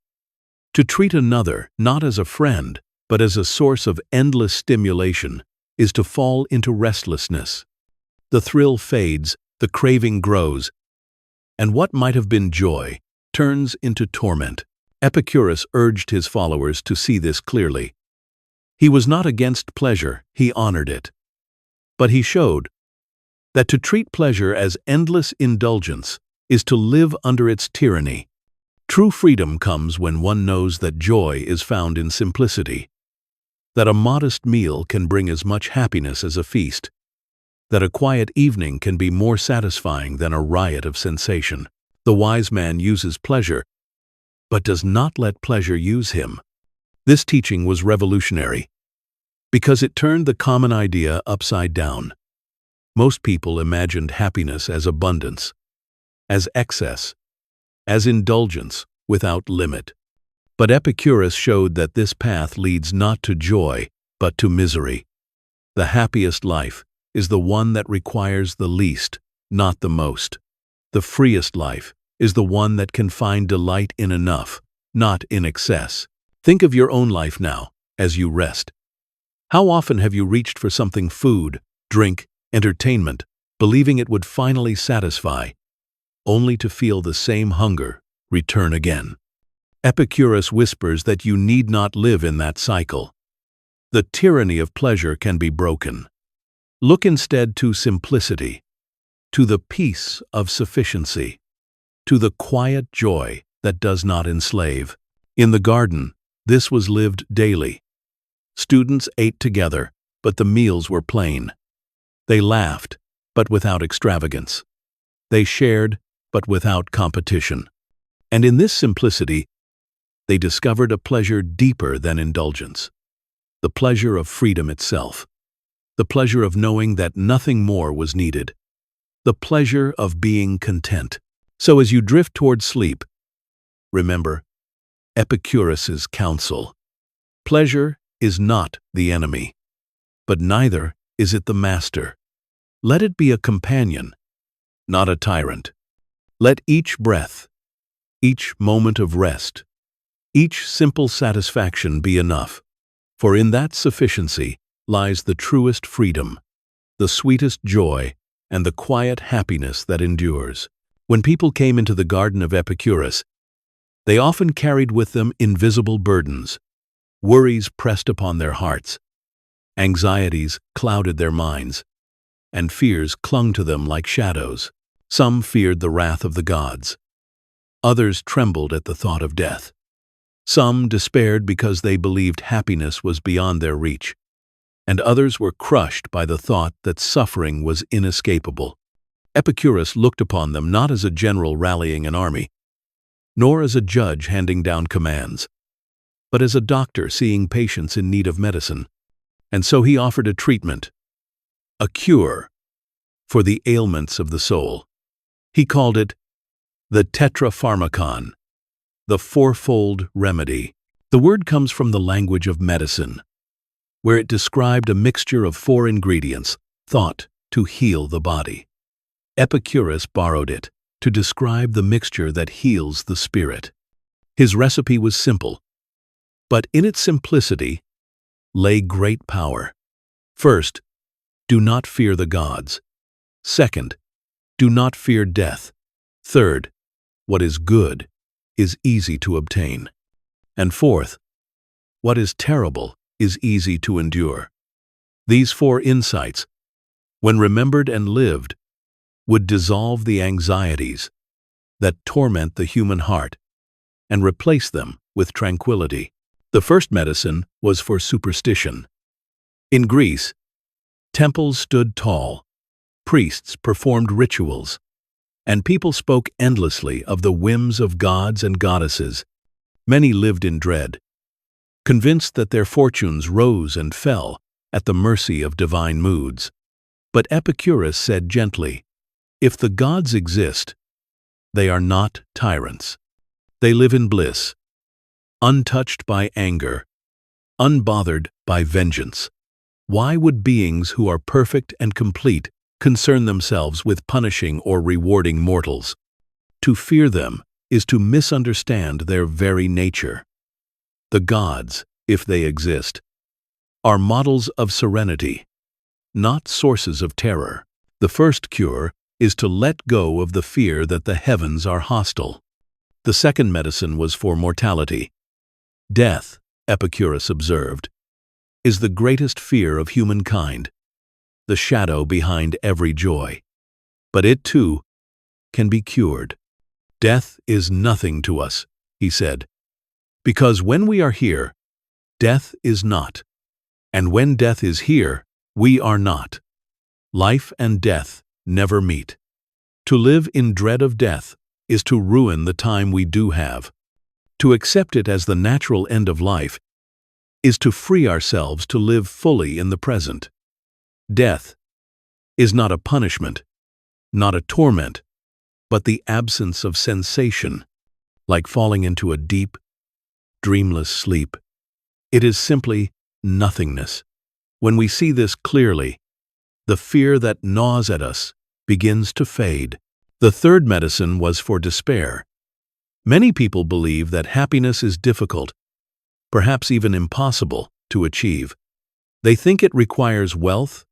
To treat another not as a friend, but as a source of endless stimulation, is to fall into restlessness. The thrill fades, the craving grows, and what might have been joy turns into torment. Epicurus urged his followers to see this clearly. He was not against pleasure, he honored it. But he showed that to treat pleasure as endless indulgence is to live under its tyranny. True freedom comes when one knows that joy is found in simplicity, that a modest meal can bring as much happiness as a feast, that a quiet evening can be more satisfying than a riot of sensation. The wise man uses pleasure, but does not let pleasure use him. This teaching was revolutionary, because it turned the common idea upside down. Most people imagined happiness as abundance, as excess, as indulgence without limit. But Epicurus showed that this path leads not to joy, but to misery. The happiest life is the one that requires the least, not the most. The freest life is the one that can find delight in enough, not in excess. Think of your own life now, as you rest. How often have you reached for something, food, drink, entertainment, believing it would finally satisfy, only to feel the same hunger return again? Epicurus whispers that you need not live in that cycle. The tyranny of pleasure can be broken. Look instead to simplicity, to the peace of sufficiency, to the quiet joy that does not enslave. In the garden, this was lived daily. Students ate together, but the meals were plain. They laughed, but without extravagance. They shared, but without competition. And in this simplicity, they discovered a pleasure deeper than indulgence, the pleasure of freedom itself, the pleasure of knowing that nothing more was needed, the pleasure of being content. So as you drift toward sleep, remember Epicurus's counsel. Pleasure is not the enemy, but neither is it the master. Let it be a companion, not a tyrant. Let each breath, each moment of rest, each simple satisfaction be enough, for in that sufficiency lies the truest freedom, the sweetest joy, and the quiet happiness that endures. When people came into the garden of Epicurus, they often carried with them invisible burdens, Worries pressed upon their hearts, anxieties clouded their minds, and fears clung to them like shadows. Some feared the wrath of the gods. Others trembled at the thought of death. Some despaired because they believed happiness was beyond their reach, and others were crushed by the thought that suffering was inescapable. Epicurus looked upon them not as a general rallying an army, nor as a judge handing down commands, but as a doctor seeing patients in need of medicine. And so he offered a treatment, a cure, for the ailments of the soul. He called it the tetrapharmacon, the fourfold remedy. The word comes from the language of medicine, where it described a mixture of 4 ingredients thought to heal the body. Epicurus borrowed it to describe the mixture that heals the spirit. His recipe was simple, but in its simplicity lay great power. First, do not fear the gods. Second, do not fear death. Third, what is good is easy to obtain. And fourth, what is terrible is easy to endure. These 4 insights, when remembered and lived, would dissolve the anxieties that torment the human heart and replace them with tranquility. The first medicine was for superstition. In Greece, temples stood tall, priests performed rituals, and people spoke endlessly of the whims of gods and goddesses. Many lived in dread, convinced that their fortunes rose and fell at the mercy of divine moods. But Epicurus said gently, if the gods exist, they are not tyrants. They live in bliss, untouched by anger, unbothered by vengeance. Why would beings who are perfect and complete concern themselves with punishing or rewarding mortals? To fear them is to misunderstand their very nature. The gods, if they exist, are models of serenity, not sources of terror. The first cure is to let go of the fear that the heavens are hostile. The second medicine was for mortality. Death, Epicurus observed, is the greatest fear of humankind, the shadow behind every joy. But it, too, can be cured. Death is nothing to us, he said, because when we are here, death is not, and when death is here, we are not. Life and death never meet. To live in dread of death is to ruin the time we do have. To accept it as the natural end of life is to free ourselves to live fully in the present. Death is not a punishment, not a torment, but the absence of sensation, like falling into a deep, dreamless sleep. It is simply nothingness. When we see this clearly, the fear that gnaws at us begins to fade. The third medicine was for despair. Many people believe that happiness is difficult, perhaps even impossible, to achieve. They think it requires wealth,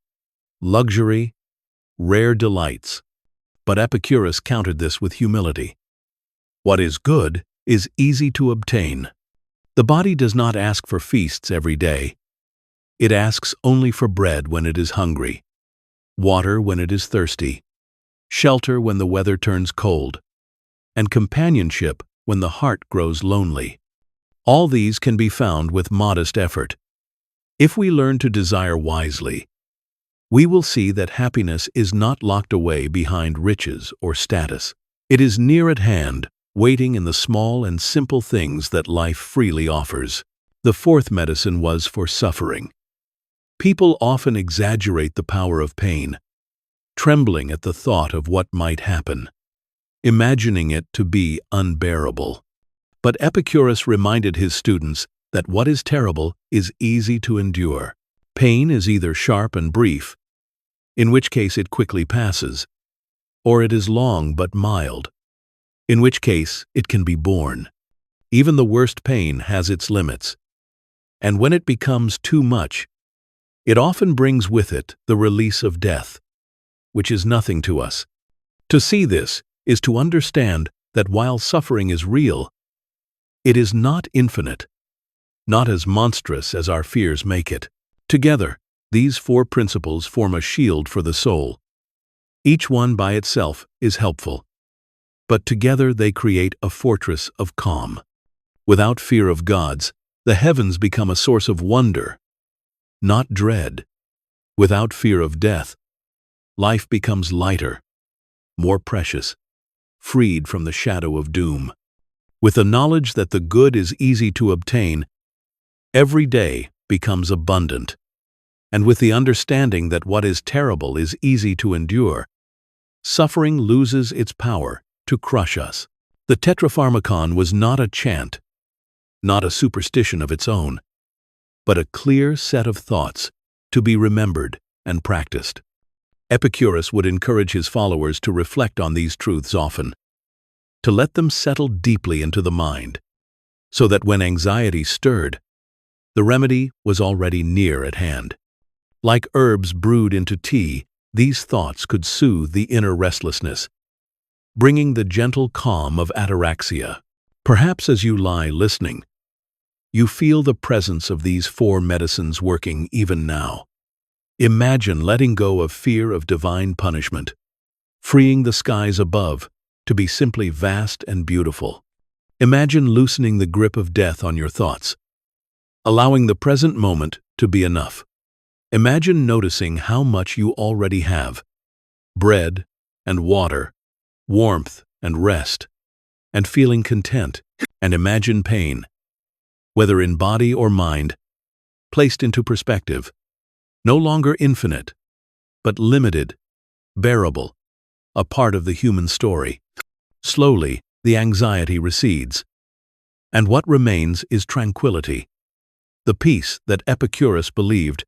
luxury, rare delights. But Epicurus countered this with humility. What is good is easy to obtain. The body does not ask for feasts every day. It asks only for bread when it is hungry, water when it is thirsty, shelter when the weather turns cold, and companionship when the heart grows lonely. All these can be found with modest effort. If we learn to desire wisely, we will see that happiness is not locked away behind riches or status. It is near at hand, waiting in the small and simple things that life freely offers. The fourth medicine was for suffering. People often exaggerate the power of pain, trembling at the thought of what might happen, imagining it to be unbearable. But Epicurus reminded his students that what is terrible is easy to endure. Pain is either sharp and brief, in which case it quickly passes, or it is long but mild, in which case it can be borne. Even the worst pain has its limits, and when it becomes too much, it often brings with it the release of death, which is nothing to us. To see this is to understand that while suffering is real, it is not infinite, not as monstrous as our fears make it. Together, these four principles form a shield for the soul. Each one by itself is helpful, but together they create a fortress of calm. Without fear of gods, the heavens become a source of wonder, not dread. Without fear of death, life becomes lighter, more precious, freed from the shadow of doom. With the knowledge that the good is easy to obtain, every day becomes abundant. And with the understanding that what is terrible is easy to endure, suffering loses its power to crush us. The Tetrapharmacon was not a chant, not a superstition of its own, but a clear set of thoughts to be remembered and practiced. Epicurus would encourage his followers to reflect on these truths often, to let them settle deeply into the mind, so that when anxiety stirred, the remedy was already near at hand. Like herbs brewed into tea, these thoughts could soothe the inner restlessness, bringing the gentle calm of ataraxia. Perhaps as you lie listening, you feel the presence of these four medicines working even now. Imagine letting go of fear of divine punishment, freeing the skies above to be simply vast and beautiful. Imagine loosening the grip of death on your thoughts, allowing the present moment to be enough. Imagine noticing how much you already have: bread and water, warmth and rest, and feeling content. And imagine pain, whether in body or mind, placed into perspective, no longer infinite, but limited, bearable, a part of the human story. Slowly, the anxiety recedes, and what remains is tranquility, the peace that Epicurus believed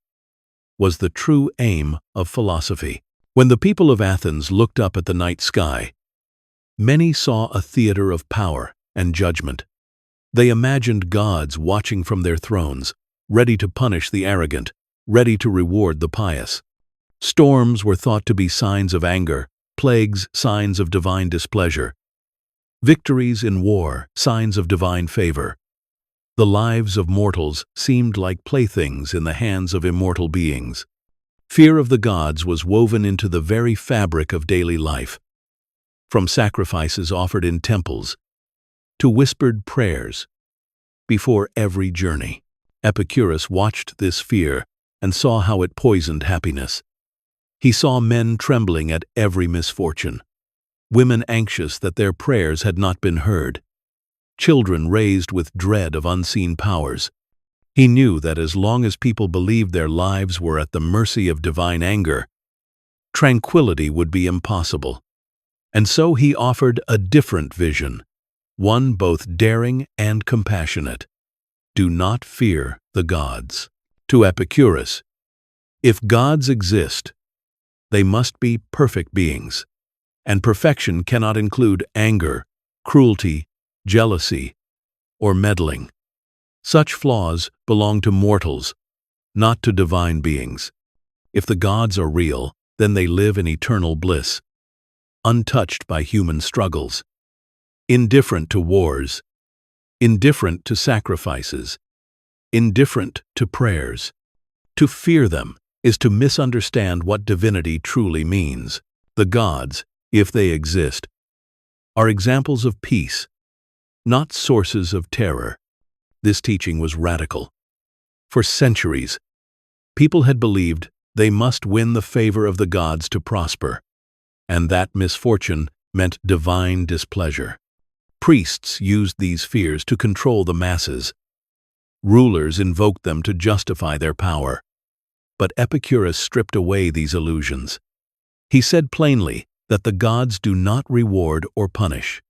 was the true aim of philosophy. When the people of Athens looked up at the night sky, many saw a theater of power and judgment. They imagined gods watching from their thrones, ready to punish the arrogant, ready to reward the pious. Storms were thought to be signs of anger, plagues signs of divine displeasure, victories in war signs of divine favor. The lives of mortals seemed like playthings in the hands of immortal beings. Fear of the gods was woven into the very fabric of daily life, from sacrifices offered in temples to whispered prayers before every journey. Epicurus watched this fear and saw how it poisoned happiness. He saw men trembling at every misfortune, women anxious that their prayers had not been heard, children raised with dread of unseen powers. He knew that as long as people believed their lives were at the mercy of divine anger, tranquility would be impossible. And so he offered a different vision, one both daring and compassionate. Do not fear the gods. To Epicurus, if gods exist, they must be perfect beings, and perfection cannot include anger, cruelty, jealousy, or meddling. Such flaws belong to mortals, not to divine beings. If the gods are real, then they live in eternal bliss, untouched by human struggles, indifferent to wars, indifferent to sacrifices, indifferent to prayers. To fear them is to misunderstand what divinity truly means. The gods, if they exist, are examples of peace, not sources of terror. This teaching was radical. For centuries, people had believed they must win the favor of the gods to prosper, and that misfortune meant divine displeasure. Priests used these fears to control the masses. Rulers invoked them to justify their power. But Epicurus stripped away these illusions. He said plainly that the gods do not reward or punish.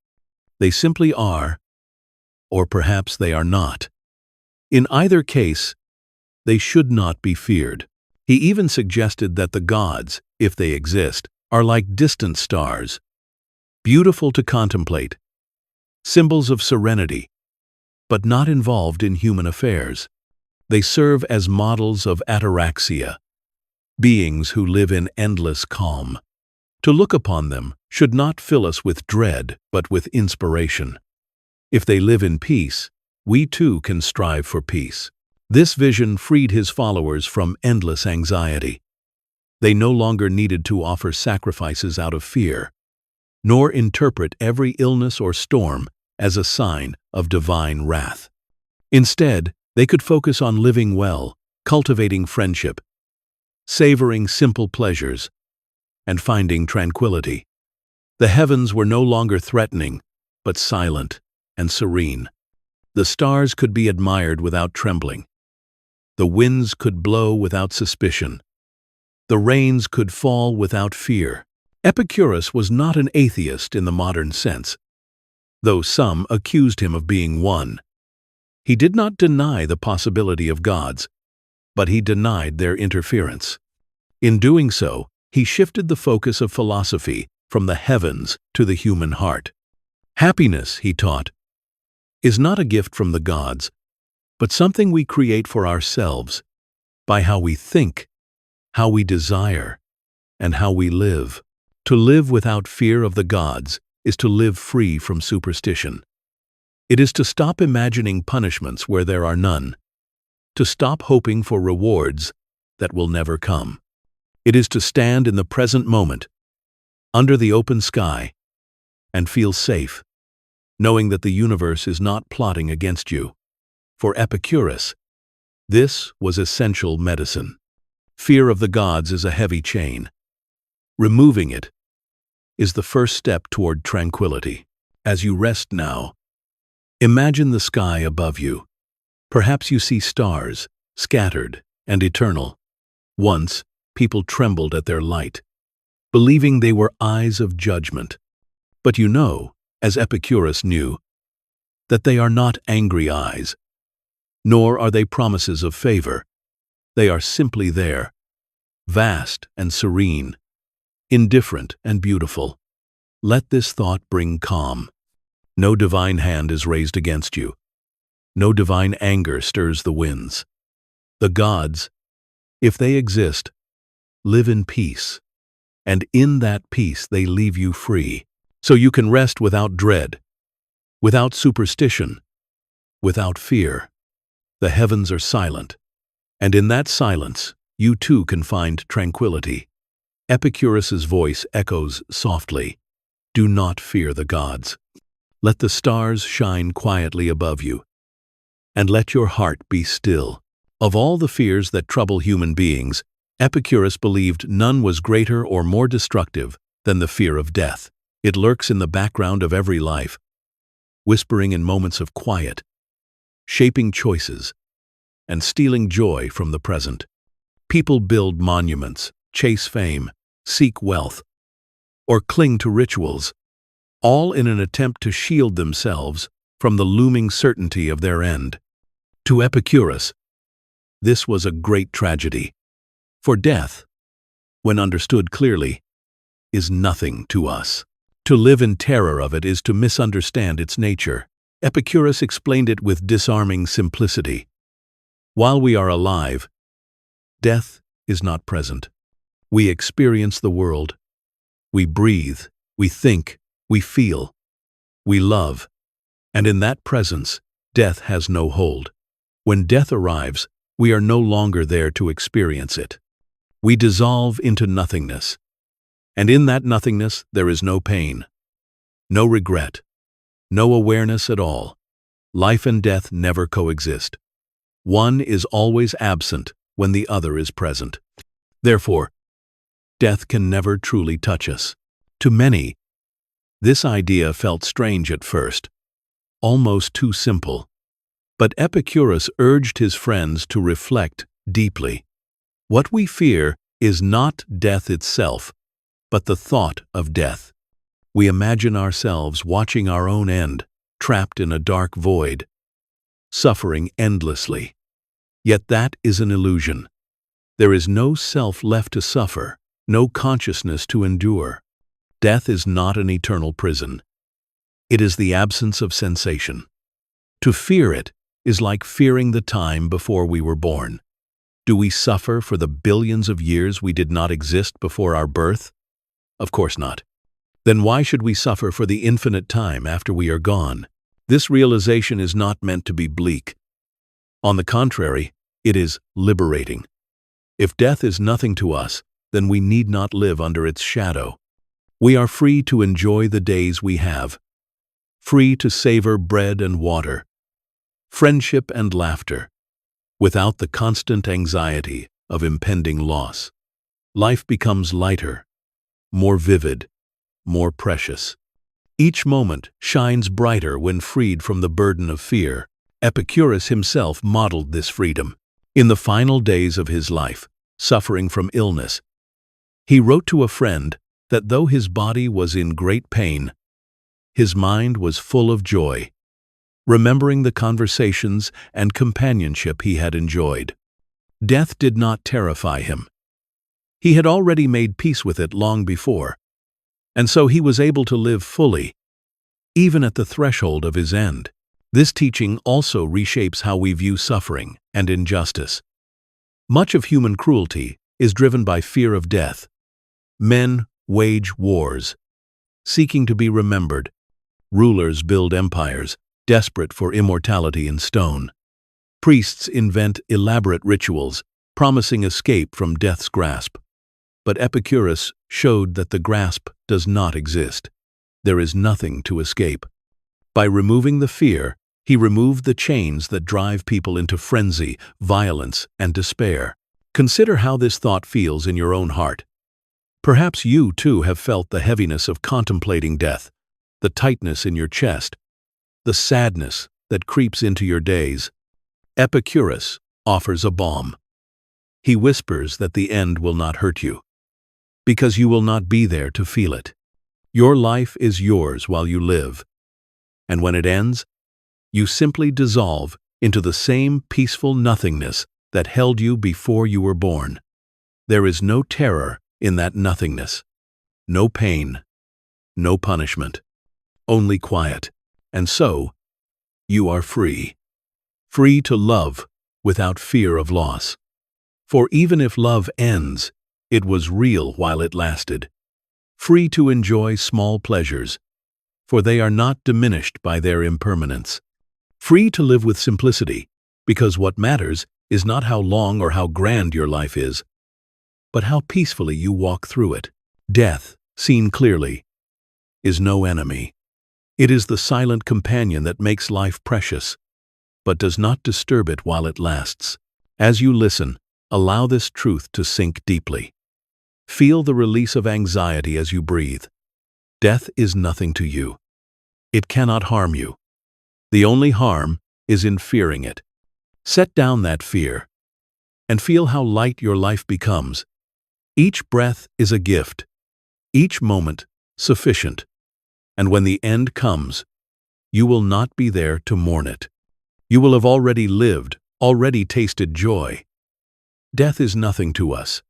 They simply are, or perhaps they are not. In either case, they should not be feared. He even suggested that the gods, if they exist, are like distant stars, beautiful to contemplate, symbols of serenity, but not involved in human affairs. They serve as models of ataraxia, beings who live in endless calm. To look upon them should not fill us with dread, but with inspiration. If they live in peace, we too can strive for peace. This vision freed his followers from endless anxiety. They no longer needed to offer sacrifices out of fear, nor interpret every illness or storm as a sign of divine wrath. Instead, they could focus on living well, cultivating friendship, savoring simple pleasures, and finding tranquility. The heavens were no longer threatening, but silent and serene. The stars could be admired without trembling. The winds could blow without suspicion. The rains could fall without fear. Epicurus was not an atheist in the modern sense, though some accused him of being one. He did not deny the possibility of gods, but he denied their interference. In doing so, he shifted the focus of philosophy from the heavens to the human heart. Happiness, he taught, is not a gift from the gods, but something we create for ourselves by how we think, how we desire, and how we live. To live without fear of the gods is to live free from superstition. It is to stop imagining punishments where there are none, to stop hoping for rewards that will never come. It is to stand in the present moment, under the open sky, and feel safe, knowing that the universe is not plotting against you. For Epicurus, this was essential medicine. Fear of the gods is a heavy chain. Removing it is the first step toward tranquility. As you rest now, imagine the sky above you. Perhaps you see stars, scattered and eternal. Once, people trembled at their light, believing they were eyes of judgment. But you know, as Epicurus knew, that they are not angry eyes, nor are they promises of favor. They are simply there, vast and serene, indifferent and beautiful. Let this thought bring calm. No divine hand is raised against you. No divine anger stirs the winds. The gods, if they exist, live in peace, and in that peace they leave you free, so you can rest without dread, without superstition, without fear. The heavens are silent, and in that silence, you too can find tranquility. Epicurus's voice echoes softly, "Do not fear the gods. Let the stars shine quietly above you, and let your heart be still." Of all the fears that trouble human beings, Epicurus believed none was greater or more destructive than the fear of death. It lurks in the background of every life, whispering in moments of quiet, shaping choices, and stealing joy from the present. People build monuments, chase fame, seek wealth, or cling to rituals, all in an attempt to shield themselves from the looming certainty of their end. To Epicurus, this was a great tragedy, for death, when understood clearly, is nothing to us. To live in terror of it is to misunderstand its nature. Epicurus explained it with disarming simplicity. While we are alive, death is not present. We experience the world. We breathe, we think, we feel, we love, and in that presence, death has no hold. When death arrives, we are no longer there to experience it. We dissolve into nothingness, and in that nothingness there is no pain, no regret, no awareness at all. Life and death never coexist. One is always absent when the other is present. Therefore, death can never truly touch us. To many, this idea felt strange at first, almost too simple. But Epicurus urged his friends to reflect deeply. What we fear is not death itself, but the thought of death. We imagine ourselves watching our own end, trapped in a dark void, suffering endlessly. Yet that is an illusion. There is no self left to suffer, no consciousness to endure. Death is not an eternal prison. It is the absence of sensation. To fear it is like fearing the time before we were born. Do we suffer for the billions of years we did not exist before our birth? Of course not. Then why should we suffer for the infinite time after we are gone? This realization is not meant to be bleak. On the contrary, it is liberating. If death is nothing to us, then we need not live under its shadow. We are free to enjoy the days we have, free to savor bread and water, friendship and laughter, without the constant anxiety of impending loss. Life becomes lighter, more vivid, more precious. Each moment shines brighter when freed from the burden of fear. Epicurus himself modeled this freedom. In the final days of his life, suffering from illness, he wrote to a friend that though his body was in great pain, his mind was full of joy, remembering the conversations and companionship he had enjoyed. Death did not terrify him. He had already made peace with it long before, and so he was able to live fully, even at the threshold of his end. This teaching also reshapes how we view suffering and injustice. Much of human cruelty is driven by fear of death. Men wage wars, seeking to be remembered. Rulers build empires, desperate for immortality in stone. Priests invent elaborate rituals, promising escape from death's grasp. But Epicurus showed that the grasp does not exist. There is nothing to escape. By removing the fear, he removed the chains that drive people into frenzy, violence, and despair. Consider how this thought feels in your own heart. Perhaps you, too, have felt the heaviness of contemplating death, the tightness in your chest, the sadness that creeps into your days. Epicurus offers a balm. He whispers that the end will not hurt you, because you will not be there to feel it. Your life is yours while you live, and when it ends, you simply dissolve into the same peaceful nothingness that held you before you were born. There is no terror in that nothingness, no pain, no punishment, only quiet. And so, you are free. Free to love without fear of loss. For even if love ends, it was real while it lasted. Free to enjoy small pleasures, for they are not diminished by their impermanence. Free to live with simplicity, because what matters is not how long or how grand your life is, but how peacefully you walk through it. Death, seen clearly, is no enemy. It is the silent companion that makes life precious, but does not disturb it while it lasts. As you listen, allow this truth to sink deeply. Feel the release of anxiety as you breathe. Death is nothing to you. It cannot harm you. The only harm is in fearing it. Set down that fear and feel how light your life becomes. Each breath is a gift, each moment sufficient, and when the end comes, you will not be there to mourn it. You will have already lived, already tasted joy. Death is nothing to us,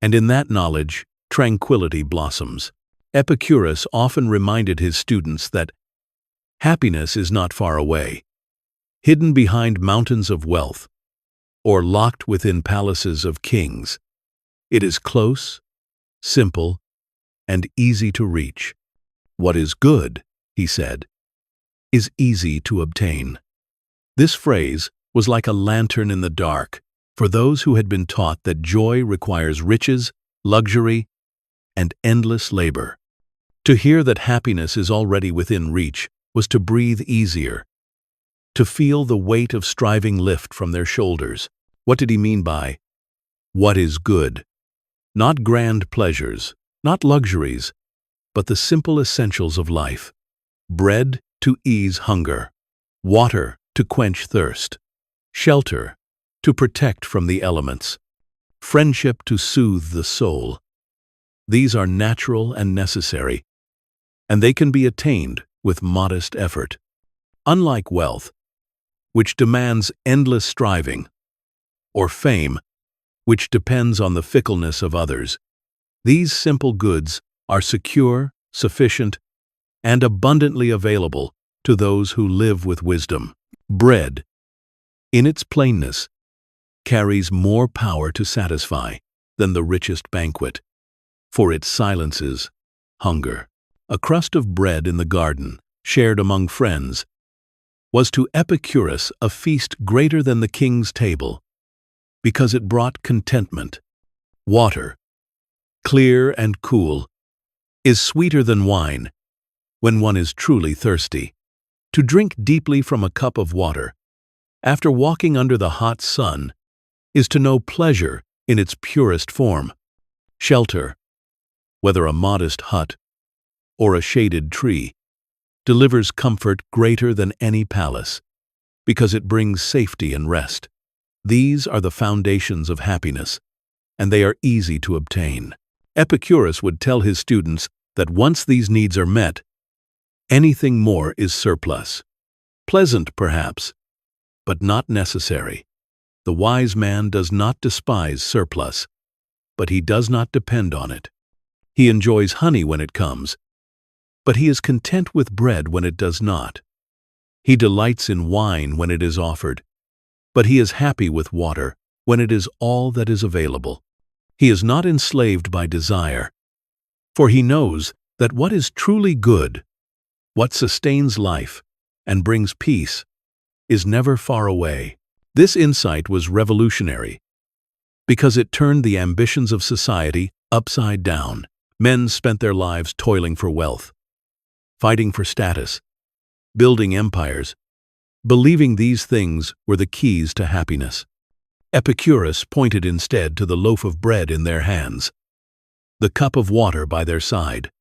and in that knowledge, tranquility blossoms. Epicurus often reminded his students that happiness is not far away, hidden behind mountains of wealth, or locked within palaces of kings. It is close, simple, and easy to reach. What is good, he said, is easy to obtain. This phrase was like a lantern in the dark for those who had been taught that joy requires riches, luxury, and endless labor. To hear that happiness is already within reach was to breathe easier, to feel the weight of striving lift from their shoulders. What did he mean by what is good? Not grand pleasures, not luxuries, but the simple essentials of life. Bread to ease hunger, water to quench thirst, shelter to protect from the elements, friendship to soothe the soul. These are natural and necessary, and they can be attained with modest effort. Unlike wealth, which demands endless striving, or fame, which depends on the fickleness of others, these simple goods are secure, sufficient, and abundantly available to those who live with wisdom. Bread, in its plainness, carries more power to satisfy than the richest banquet, for it silences hunger. A crust of bread in the garden, shared among friends, was to Epicurus a feast greater than the king's table, because it brought contentment. Water, clear and cool, is sweeter than wine when one is truly thirsty. To drink deeply from a cup of water, after walking under the hot sun, is to know pleasure in its purest form. Shelter, whether a modest hut or a shaded tree, delivers comfort greater than any palace, because it brings safety and rest. These are the foundations of happiness, and they are easy to obtain. Epicurus would tell his students that once these needs are met, anything more is surplus. Pleasant, perhaps, but not necessary. The wise man does not despise surplus, but he does not depend on it. He enjoys honey when it comes, but he is content with bread when it does not. He delights in wine when it is offered, but he is happy with water when it is all that is available. He is not enslaved by desire, for he knows that what is truly good, what sustains life and brings peace, is never far away. This insight was revolutionary, because it turned the ambitions of society upside down. Men spent their lives toiling for wealth, fighting for status, building empires, believing these things were the keys to happiness. Epicurus pointed instead to the loaf of bread in their hands, the cup of water by their side,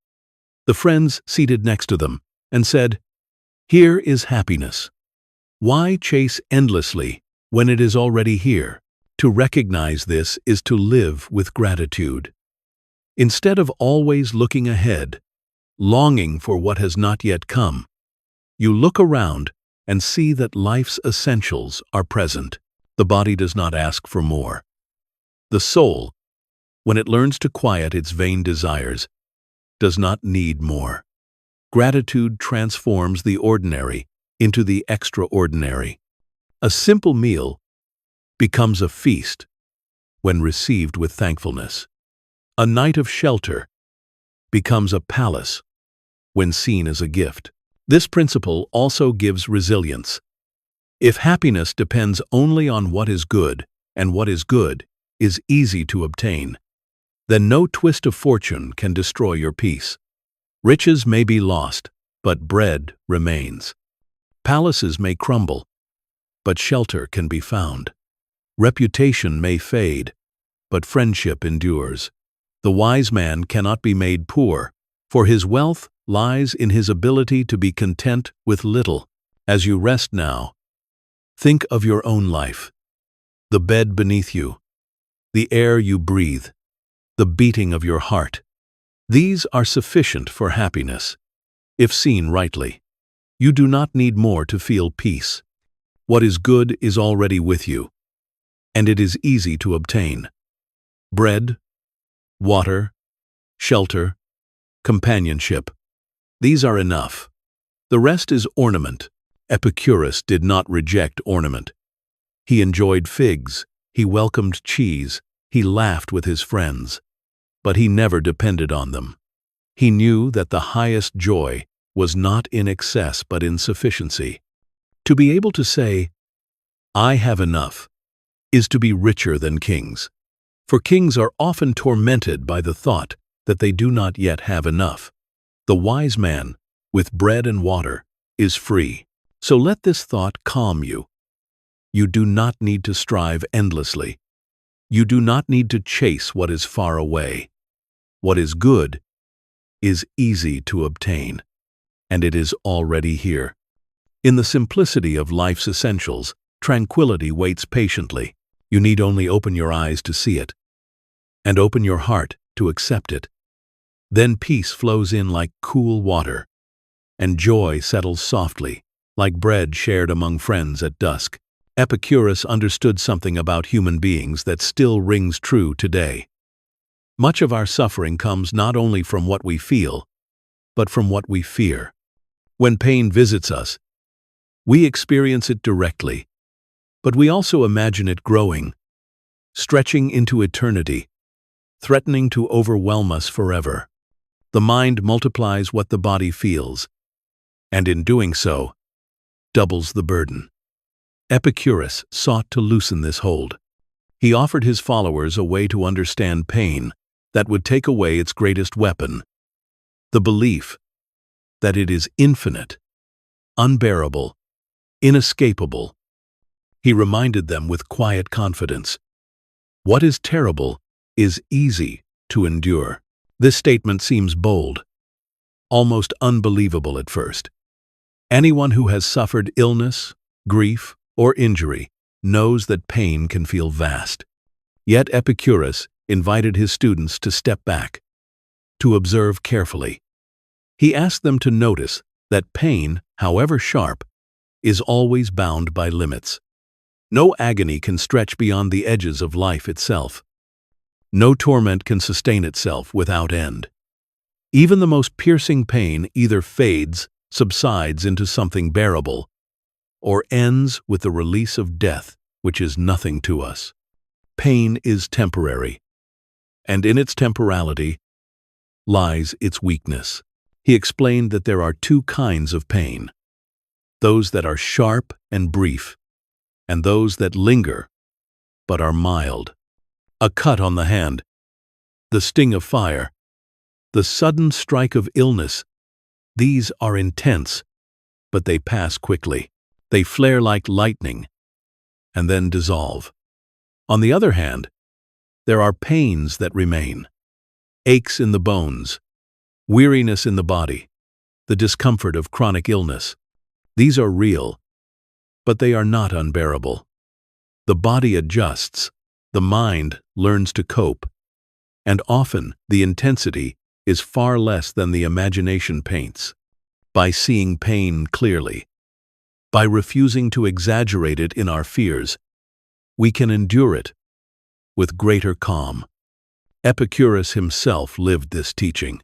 the friends seated next to them, and said, "Here is happiness. Why chase endlessly when it is already here?" To recognize this is to live with gratitude. Instead of always looking ahead, longing for what has not yet come, you look around and see that life's essentials are present. The body does not ask for more. The soul, when it learns to quiet its vain desires, does not need more. Gratitude transforms the ordinary into the extraordinary. A simple meal becomes a feast when received with thankfulness. A night of shelter becomes a palace when seen as a gift. This principle also gives resilience. If happiness depends only on what is good, and what is good is easy to obtain, then no twist of fortune can destroy your peace. Riches may be lost, but bread remains. Palaces may crumble, but shelter can be found. Reputation may fade, but friendship endures. The wise man cannot be made poor, for his wealth lies in his ability to be content with little. As you rest now, think of your own life, the bed beneath you, the air you breathe, the beating of your heart. These are sufficient for happiness, if seen rightly. You do not need more to feel peace. What is good is already with you, and it is easy to obtain. Bread, water, shelter, companionship. These are enough. The rest is ornament. Epicurus did not reject ornament. He enjoyed figs, he welcomed cheese, he laughed with his friends, but he never depended on them. He knew that the highest joy was not in excess but in sufficiency. To be able to say, "I have enough," is to be richer than kings. For kings are often tormented by the thought that they do not yet have enough. The wise man, with bread and water, is free. So let this thought calm you. You do not need to strive endlessly. You do not need to chase what is far away. What is good is easy to obtain, and it is already here. In the simplicity of life's essentials, tranquility waits patiently. You need only open your eyes to see it, and open your heart to accept it. Then peace flows in like cool water, and joy settles softly, like bread shared among friends at dusk. Epicurus understood something about human beings that still rings true today. Much of our suffering comes not only from what we feel, but from what we fear. When pain visits us, we experience it directly, but we also imagine it growing, stretching into eternity, threatening to overwhelm us forever. The mind multiplies what the body feels, and in doing so, doubles the burden. Epicurus sought to loosen this hold. He offered his followers a way to understand pain that would take away its greatest weapon, the belief that it is infinite, unbearable, inescapable. He reminded them with quiet confidence, "What is terrible is easy to endure." This statement seems bold, almost unbelievable at first. Anyone who has suffered illness, grief, or injury knows that pain can feel vast. Yet Epicurus invited his students to step back, to observe carefully. He asked them to notice that pain, however sharp, is always bound by limits. No agony can stretch beyond the edges of life itself. No torment can sustain itself without end. Even the most piercing pain either fades, subsides into something bearable, or ends with the release of death, which is nothing to us. Pain is temporary, and in its temporality lies its weakness. He explained that there are two kinds of pain: those that are sharp and brief, and those that linger but are mild. A cut on the hand, the sting of fire, the sudden strike of illness, these are intense, but they pass quickly. They flare like lightning and then dissolve. On the other hand, there are pains that remain: aches in the bones, weariness in the body, the discomfort of chronic illness. These are real, but they are not unbearable. The body adjusts, the mind learns to cope, and often the intensity is far less than the imagination paints. By seeing pain clearly, by refusing to exaggerate it in our fears, we can endure it with greater calm. Epicurus himself lived this teaching.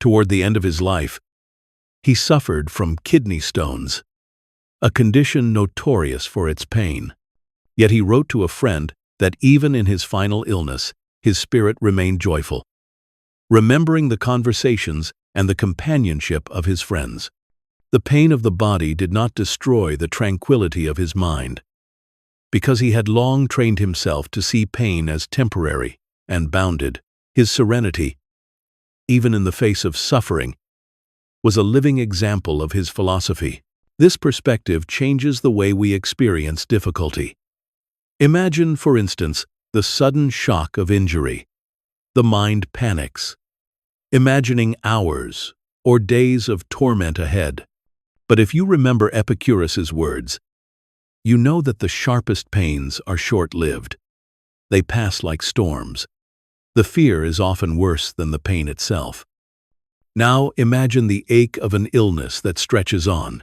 Toward the end of his life, he suffered from kidney stones, a condition notorious for its pain. Yet he wrote to a friend that even in his final illness, his spirit remained joyful, remembering the conversations and the companionship of his friends. The pain of the body did not destroy the tranquility of his mind, because he had long trained himself to see pain as temporary and bounded. His serenity, even in the face of suffering, was a living example of his philosophy. This perspective changes the way we experience difficulty. Imagine, for instance, the sudden shock of injury. The mind panics, imagining hours or days of torment ahead. But if you remember Epicurus's words, you know that the sharpest pains are short-lived. They pass like storms. The fear is often worse than the pain itself. Now imagine the ache of an illness that stretches on.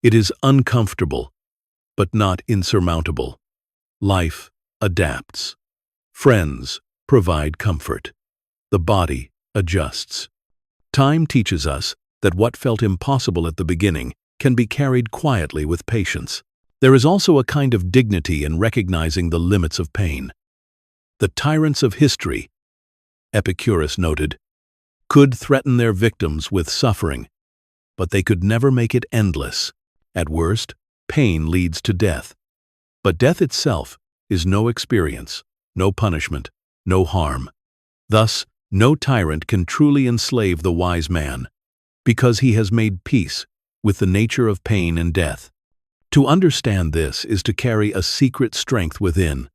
It is uncomfortable, but not insurmountable. Life adapts. Friends provide comfort. The body adjusts. Time teaches us that what felt impossible at the beginning can be carried quietly with patience. There is also a kind of dignity in recognizing the limits of pain. The tyrants of history, Epicurus noted, could threaten their victims with suffering, but they could never make it endless. At worst, pain leads to death. But death itself is no experience, no punishment, no harm. Thus, no tyrant can truly enslave the wise man, because he has made peace with the nature of pain and death. To understand this is to carry a secret strength within,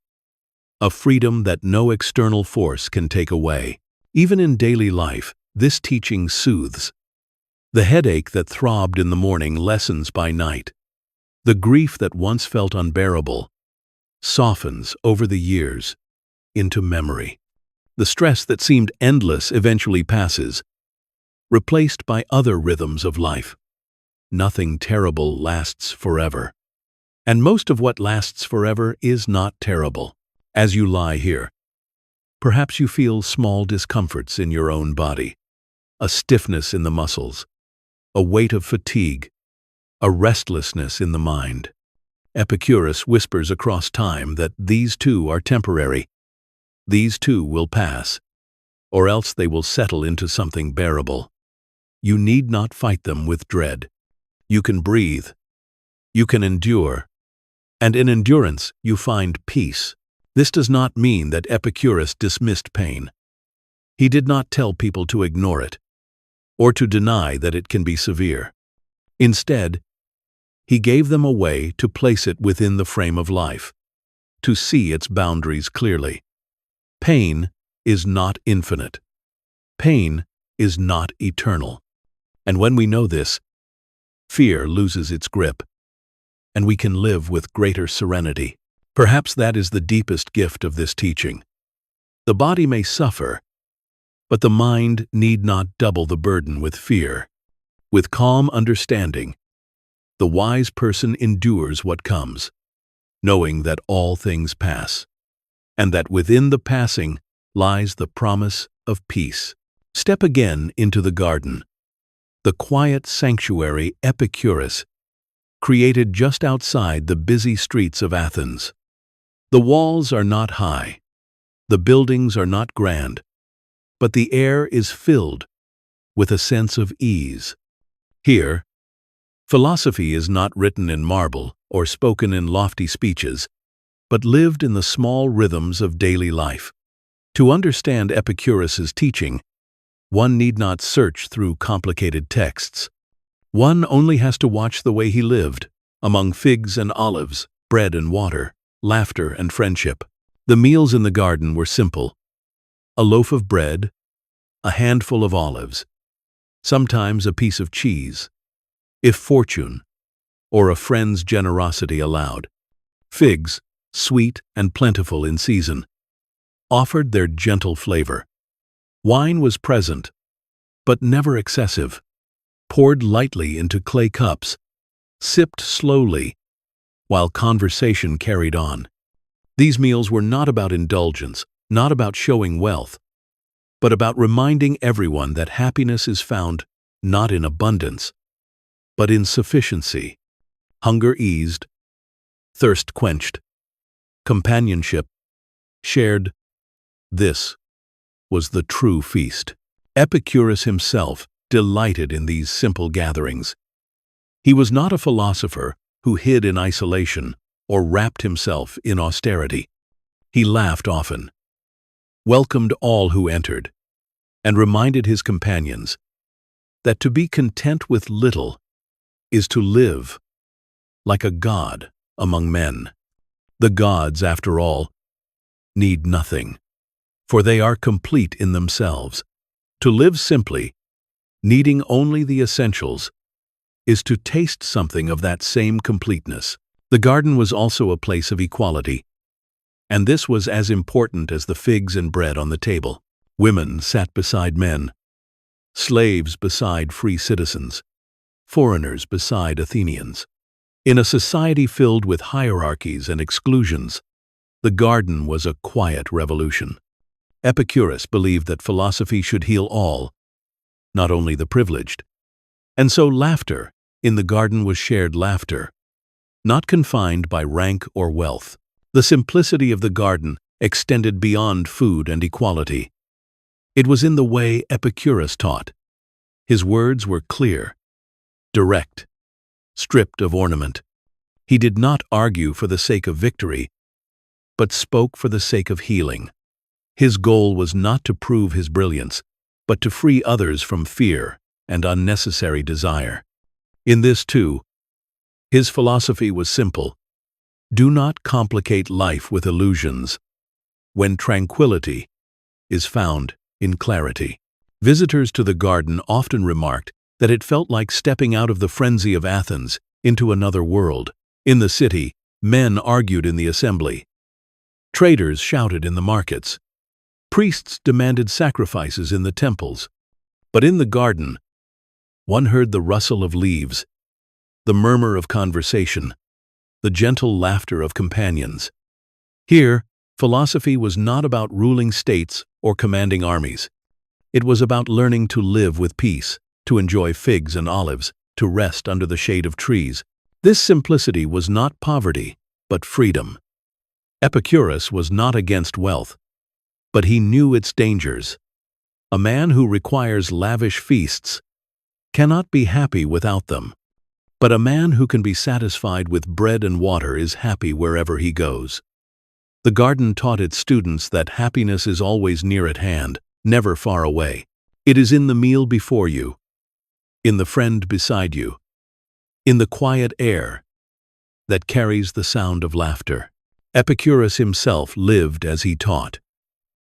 a freedom that no external force can take away. Even in daily life, this teaching soothes. The headache that throbbed in the morning lessens by night. The grief that once felt unbearable softens over the years into memory. The stress that seemed endless eventually passes, replaced by other rhythms of life. Nothing terrible lasts forever. And most of what lasts forever is not terrible. As you lie here, perhaps you feel small discomforts in your own body, a stiffness in the muscles, a weight of fatigue, a restlessness in the mind. Epicurus whispers across time that these too are temporary. These too will pass, or else they will settle into something bearable. You need not fight them with dread. You can breathe, you can endure, and in endurance you find peace. This does not mean that Epicurus dismissed pain. He did not tell people to ignore it, or to deny that it can be severe. Instead, he gave them a way to place it within the frame of life, to see its boundaries clearly. Pain is not infinite. Pain is not eternal. And when we know this, fear loses its grip, and we can live with greater serenity. Perhaps that is the deepest gift of this teaching. The body may suffer, but the mind need not double the burden with fear. With calm understanding, the wise person endures what comes, knowing that all things pass, and that within the passing lies the promise of peace. Step again into the garden, the quiet sanctuary Epicurus created just outside the busy streets of Athens. The walls are not high, the buildings are not grand, but the air is filled with a sense of ease. Here, philosophy is not written in marble or spoken in lofty speeches, but lived in the small rhythms of daily life. To understand Epicurus's teaching, one need not search through complicated texts. One only has to watch the way he lived, among figs and olives, bread and water, laughter and friendship. The meals in the garden were simple: a loaf of bread, a handful of olives, sometimes a piece of cheese, if fortune or a friend's generosity allowed. Figs, sweet and plentiful in season, offered their gentle flavor. Wine was present, but never excessive, poured lightly into clay cups, sipped slowly, while conversation carried on. These meals were not about indulgence, not about showing wealth, but about reminding everyone that happiness is found not in abundance, but in sufficiency. Hunger eased, thirst quenched, companionship shared. This was the true feast. Epicurus himself delighted in these simple gatherings. He was not a philosopher who hid in isolation or wrapped himself in austerity. He laughed often, welcomed all who entered, and reminded his companions that to be content with little is to live like a god among men. The gods, after all, need nothing, for they are complete in themselves. To live simply, needing only the essentials, is to taste something of that same completeness. The garden was also a place of equality, and this was as important as the figs and bread on the table. Women sat beside men, slaves beside free citizens, foreigners beside Athenians. In a society filled with hierarchies and exclusions, the garden was a quiet revolution. Epicurus believed that philosophy should heal all, not only the privileged. And so laughter in the garden was shared laughter, not confined by rank or wealth. The simplicity of the garden extended beyond food and equality. It was in the way Epicurus taught. His words were clear, direct, stripped of ornament. He did not argue for the sake of victory, but spoke for the sake of healing. His goal was not to prove his brilliance, but to free others from fear and unnecessary desire. In this, too, his philosophy was simple: do not complicate life with illusions, when tranquility is found in clarity. Visitors to the garden often remarked that it felt like stepping out of the frenzy of Athens into another world. In the city, men argued in the assembly. Traders shouted in the markets. Priests demanded sacrifices in the temples. But in the garden, one heard the rustle of leaves, the murmur of conversation, the gentle laughter of companions. Here, philosophy was not about ruling states or commanding armies. It was about learning to live with peace, to enjoy figs and olives, to rest under the shade of trees. This simplicity was not poverty, but freedom. Epicurus was not against wealth, but he knew its dangers. A man who requires lavish feasts cannot be happy without them. But a man who can be satisfied with bread and water is happy wherever he goes. The garden taught its students that happiness is always near at hand, never far away. It is in the meal before you, in the friend beside you, in the quiet air that carries the sound of laughter. Epicurus himself lived as he taught.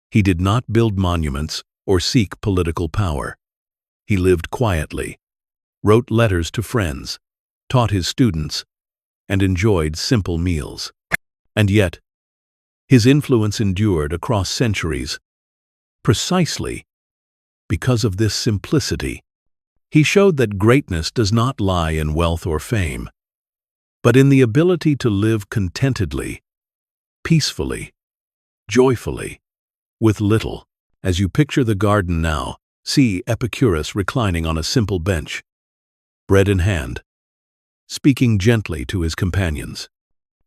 He did not build monuments or seek political power. He lived quietly, wrote letters to friends, taught his students, and enjoyed simple meals. And yet, his influence endured across centuries, precisely because of this simplicity. He showed that greatness does not lie in wealth or fame, but in the ability to live contentedly, peacefully, joyfully, with little. As you picture the garden now, see Epicurus reclining on a simple bench, bread in hand, speaking gently to his companions.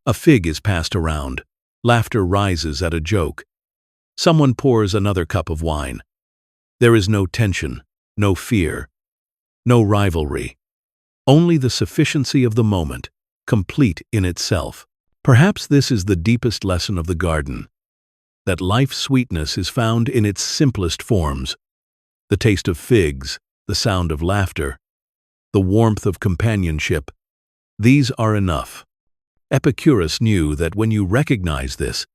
A fig is passed around, laughter rises at a joke. Someone pours another cup of wine. There is no tension, no fear, no rivalry. Only the sufficiency of the moment, complete in itself. Perhaps this is the deepest lesson of the garden, that life's sweetness is found in its simplest forms. The taste of figs, the sound of laughter, the warmth of companionship, these are enough. Epicurus knew that when you recognize this,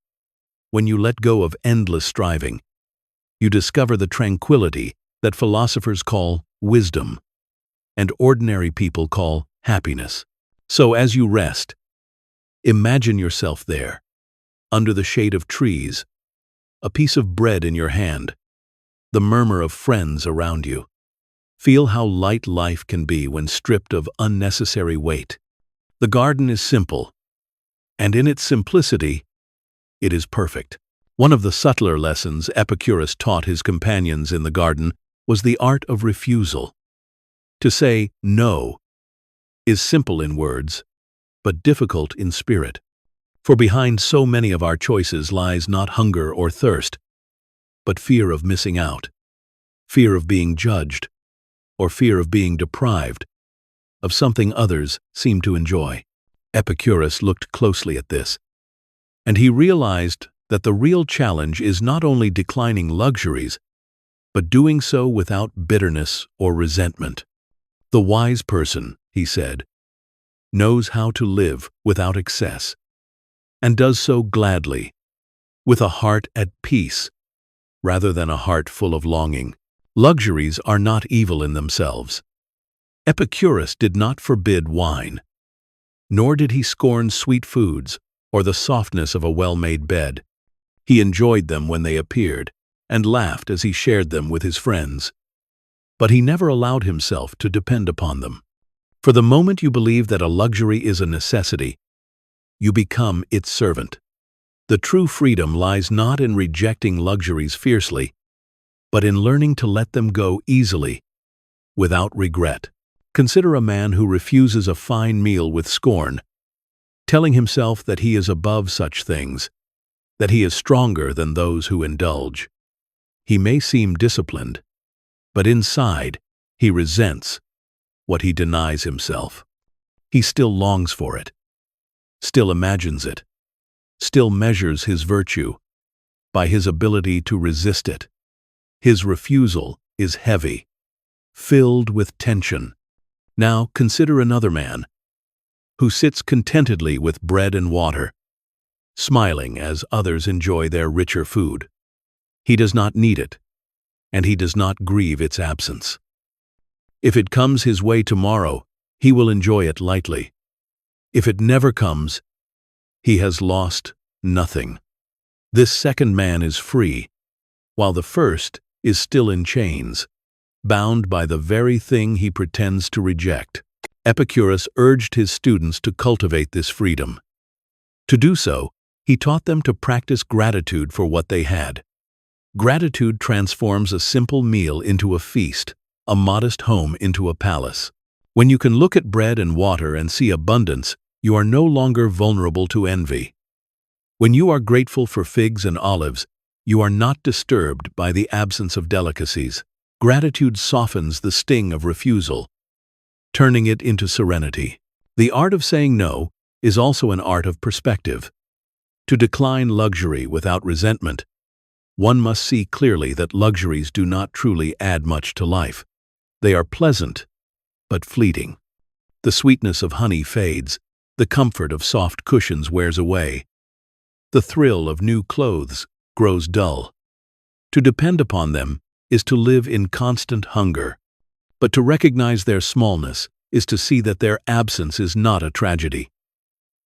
when you let go of endless striving, you discover the tranquility that philosophers call wisdom and ordinary people call happiness. So as you rest, imagine yourself there, under the shade of trees, a piece of bread in your hand, the murmur of friends around you. Feel how light life can be when stripped of unnecessary weight. The garden is simple, and in its simplicity, it is perfect. One of the subtler lessons Epicurus taught his companions in the garden was the art of refusal. To say no is simple in words, but difficult in spirit. For behind so many of our choices lies not hunger or thirst, but fear of missing out, fear of being judged, or fear of being deprived of something others seem to enjoy. Epicurus looked closely at this, and he realized that the real challenge is not only declining luxuries, but doing so without bitterness or resentment. The wise person, he said, knows how to live without excess, and does so gladly, with a heart at peace, rather than a heart full of longing. Luxuries are not evil in themselves. Epicurus did not forbid wine, nor did he scorn sweet foods or the softness of a well-made bed. He enjoyed them when they appeared, and laughed as he shared them with his friends. But he never allowed himself to depend upon them. For the moment you believe that a luxury is a necessity, you become its servant. The true freedom lies not in rejecting luxuries fiercely, but in learning to let them go easily, without regret. Consider a man who refuses a fine meal with scorn, telling himself that he is above such things, that he is stronger than those who indulge. He may seem disciplined, but inside, he resents what he denies himself. He still longs for it, still imagines it, still measures his virtue by his ability to resist it. His refusal is heavy, filled with tension. Now consider another man who sits contentedly with bread and water, smiling as others enjoy their richer food. He does not need it, and he does not grieve its absence. If it comes his way tomorrow, he will enjoy it lightly. If it never comes, he has lost nothing. This second man is free, while the first is still in chains, bound by the very thing he pretends to reject. Epicurus urged his students to cultivate this freedom. To do so, he taught them to practice gratitude for what they had. Gratitude transforms a simple meal into a feast, a modest home into a palace. When you can look at bread and water and see abundance, you are no longer vulnerable to envy. When you are grateful for figs and olives, you are not disturbed by the absence of delicacies. Gratitude softens the sting of refusal, turning it into serenity. The art of saying no is also an art of perspective. To decline luxury without resentment, one must see clearly that luxuries do not truly add much to life. They are pleasant, but fleeting. The sweetness of honey fades, the comfort of soft cushions wears away. The thrill of new clothes grows dull. To depend upon them is to live in constant hunger, but to recognize their smallness is to see that their absence is not a tragedy.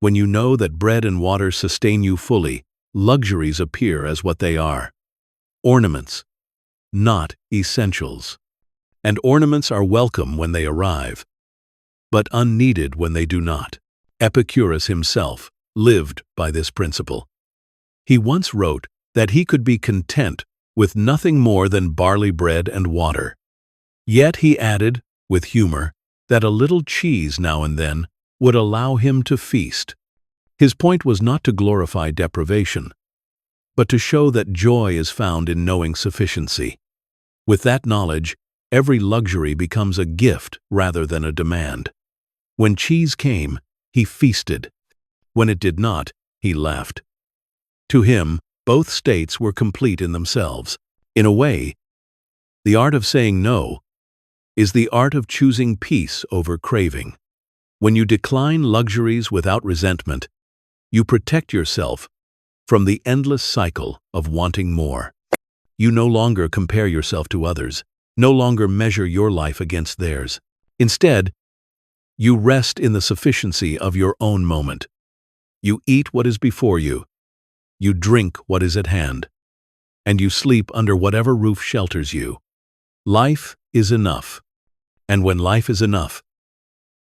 When you know that bread and water sustain you fully, luxuries appear as what they are: ornaments, not essentials. And ornaments are welcome when they arrive, but unneeded when they do not. Epicurus himself lived by this principle. He once wrote that he could be content with nothing more than barley bread and water. Yet he added, with humor, that a little cheese now and then would allow him to feast. His point was not to glorify deprivation, but to show that joy is found in knowing sufficiency. With that knowledge, every luxury becomes a gift rather than a demand. When cheese came, he feasted. When it did not, he laughed. To him, both states were complete in themselves. In a way, the art of saying no is the art of choosing peace over craving. When you decline luxuries without resentment, you protect yourself from the endless cycle of wanting more. You no longer compare yourself to others, no longer measure your life against theirs. Instead, you rest in the sufficiency of your own moment. You eat what is before you, you drink what is at hand, and you sleep under whatever roof shelters you. Life is enough, and when life is enough,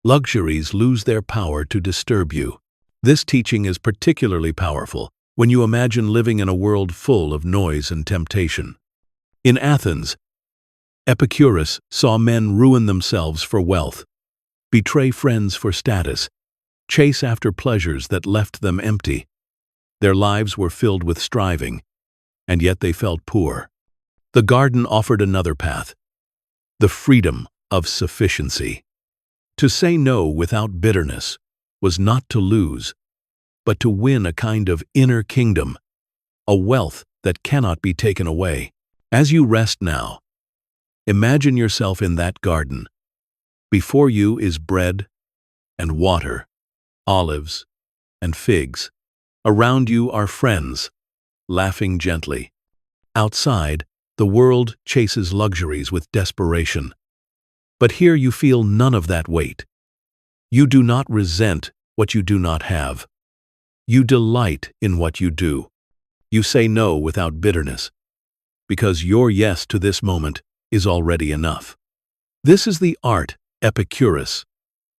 luxuries lose their power to disturb you. This teaching is particularly powerful when you imagine living in a world full of noise and temptation. In Athens, Epicurus saw men ruin themselves for wealth, betray friends for status, chase after pleasures that left them empty. Their lives were filled with striving, and yet they felt poor. The garden offered another path, the freedom of sufficiency. To say no without bitterness was not to lose, but to win a kind of inner kingdom, a wealth that cannot be taken away. As you rest now, imagine yourself in that garden. Before you is bread and water, olives and figs. Around you are friends, laughing gently. Outside, the world chases luxuries with desperation. But here you feel none of that weight. You do not resent what you do not have. You delight in what you do. You say no without bitterness, because your yes to this moment is already enough. This is the art Epicurus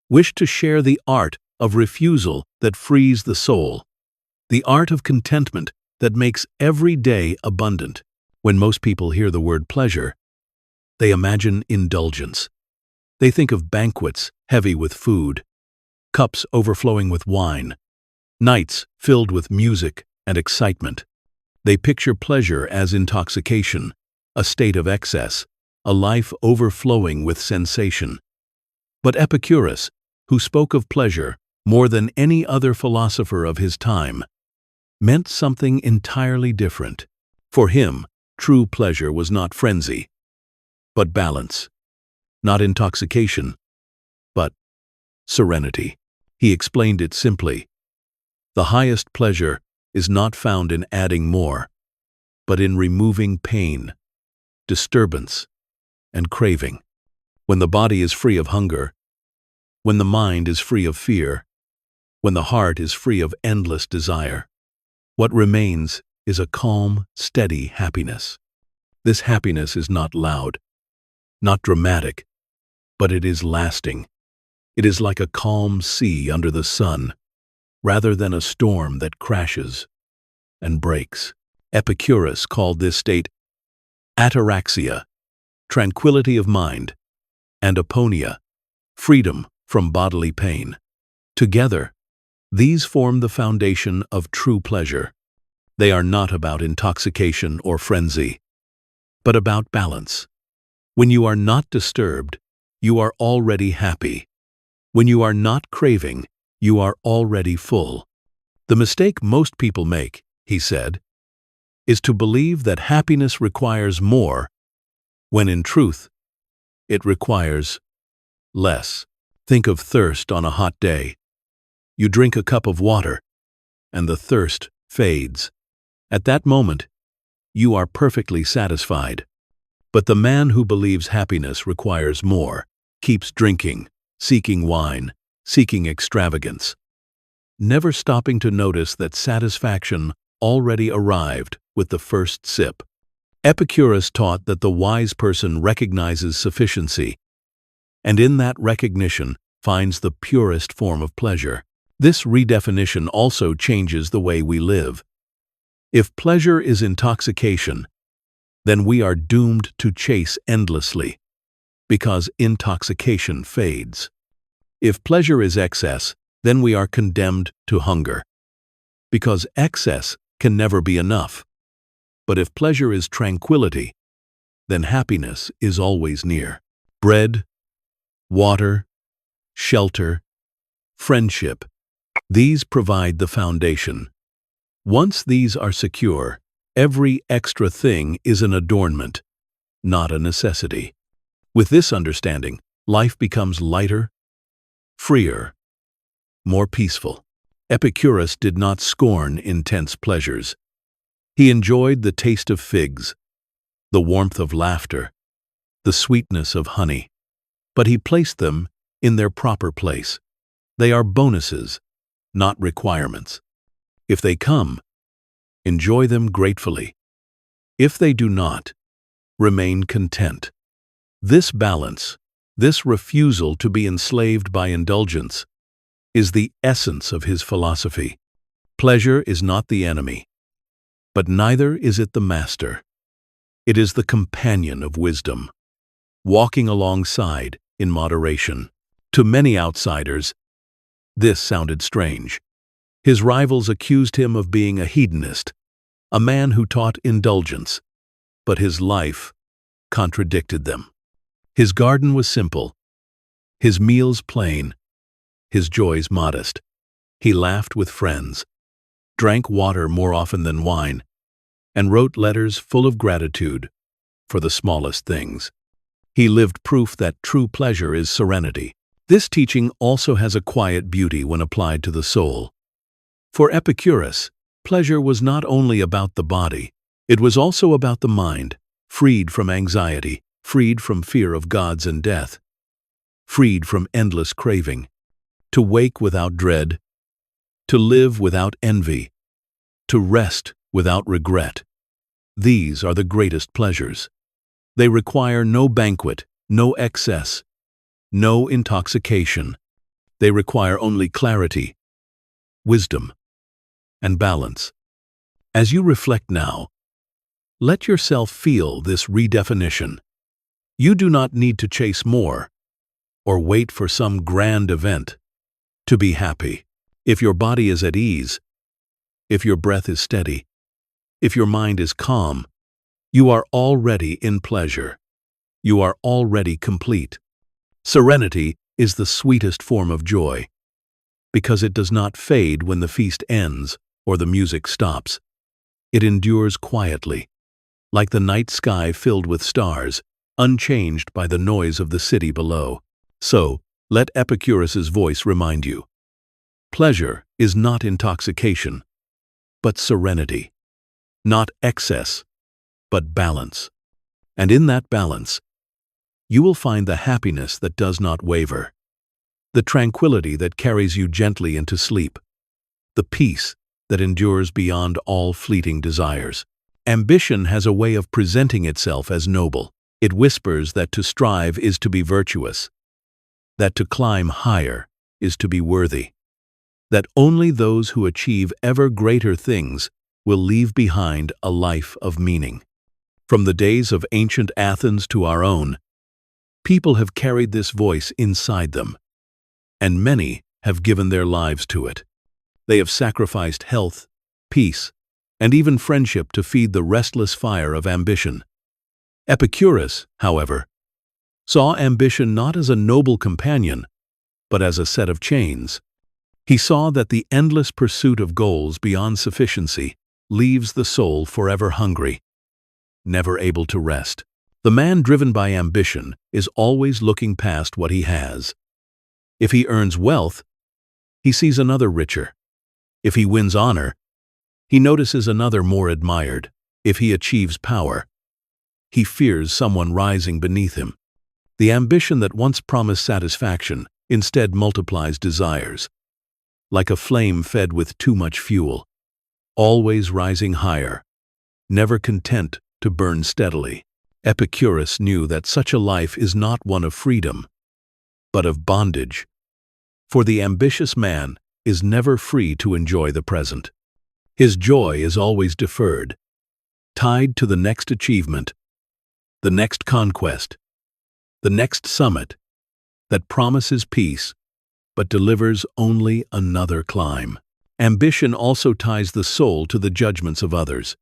wished to share, the art of refusal that frees the soul, the art of contentment that makes every day abundant. When most people hear the word pleasure, they imagine indulgence. They think of banquets heavy with food, cups overflowing with wine, nights filled with music and excitement. They picture pleasure as intoxication, a state of excess, a life overflowing with sensation. But Epicurus, who spoke of pleasure more than any other philosopher of his time, meant something entirely different. For him, true pleasure was not frenzy, but balance, not intoxication, but serenity. He explained it simply: the highest pleasure is not found in adding more, but in removing pain, disturbance, and craving. When the body is free of hunger, when the mind is free of fear, when the heart is free of endless desire, what remains is a calm, steady happiness. This happiness is not loud, not dramatic, but it is lasting. It is like a calm sea under the sun, rather than a storm that crashes and breaks. Epicurus called this state ataraxia, tranquility of mind, and aponia, freedom from bodily pain. Together, these form the foundation of true pleasure. They are not about intoxication or frenzy, but about balance. When you are not disturbed, you are already happy. When you are not craving, you are already full. The mistake most people make, he said, is to believe that happiness requires more, when in truth, it requires less. Think of thirst on a hot day. You drink a cup of water, and the thirst fades. At that moment, you are perfectly satisfied. But the man who believes happiness requires more, keeps drinking, seeking wine, seeking extravagance, never stopping to notice that satisfaction already arrived with the first sip. Epicurus taught that the wise person recognizes sufficiency, and in that recognition finds the purest form of pleasure. This redefinition also changes the way we live. If pleasure is intoxication, then we are doomed to chase endlessly, because intoxication fades. If pleasure is excess, then we are condemned to hunger, because excess can never be enough. But if pleasure is tranquility, then happiness is always near. Bread, water, shelter, friendship, these provide the foundation. Once these are secure, every extra thing is an adornment, not a necessity. With this understanding, life becomes lighter, freer, more peaceful. Epicurus did not scorn intense pleasures. He enjoyed the taste of figs, the warmth of laughter, the sweetness of honey, but he placed them in their proper place. They are bonuses, not requirements. If they come, enjoy them gratefully. If they do not, remain content. This balance, this refusal to be enslaved by indulgence, is the essence of his philosophy. Pleasure is not the enemy, but neither is it the master. It is the companion of wisdom, walking alongside in moderation. To many outsiders, this sounded strange. His rivals accused him of being a hedonist, a man who taught indulgence, but his life contradicted them. His garden was simple, his meals plain, his joys modest. He laughed with friends, drank water more often than wine, and wrote letters full of gratitude for the smallest things. He lived proof that true pleasure is serenity. This teaching also has a quiet beauty when applied to the soul. For Epicurus, pleasure was not only about the body, it was also about the mind, freed from anxiety, freed from fear of gods and death, freed from endless craving, to wake without dread, to live without envy, to rest without regret. These are the greatest pleasures. They require no banquet, no excess, no intoxication. They require only clarity, wisdom, and balance. As you reflect now, let yourself feel this redefinition. You do not need to chase more or wait for some grand event to be happy. If your body is at ease, if your breath is steady, if your mind is calm, you are already in pleasure. You are already complete. Serenity is the sweetest form of joy, because it does not fade when the feast ends or the music stops. It endures quietly, like the night sky filled with stars, unchanged by the noise of the city below. So, let Epicurus's voice remind you. Pleasure is not intoxication, but serenity. Not excess, but balance. And in that balance, you will find the happiness that does not waver, the tranquility that carries you gently into sleep, the peace that endures beyond all fleeting desires. Ambition has a way of presenting itself as noble. It whispers that to strive is to be virtuous, that to climb higher is to be worthy, that only those who achieve ever greater things will leave behind a life of meaning. From the days of ancient Athens to our own, people have carried this voice inside them, and many have given their lives to it. They have sacrificed health, peace, and even friendship to feed the restless fire of ambition. Epicurus, however, saw ambition not as a noble companion, but as a set of chains. He saw that the endless pursuit of goals beyond sufficiency leaves the soul forever hungry, never able to rest. The man driven by ambition is always looking past what he has. If he earns wealth, he sees another richer. If he wins honor, he notices another more admired. If he achieves power, he fears someone rising beneath him. The ambition that once promised satisfaction instead multiplies desires, like a flame fed with too much fuel, always rising higher, never content to burn steadily. Epicurus knew that such a life is not one of freedom, but of bondage. For the ambitious man is never free to enjoy the present. His joy is always deferred, tied to the next achievement, the next conquest, the next summit that promises peace but delivers only another climb. Ambition also ties the soul to the judgments of others.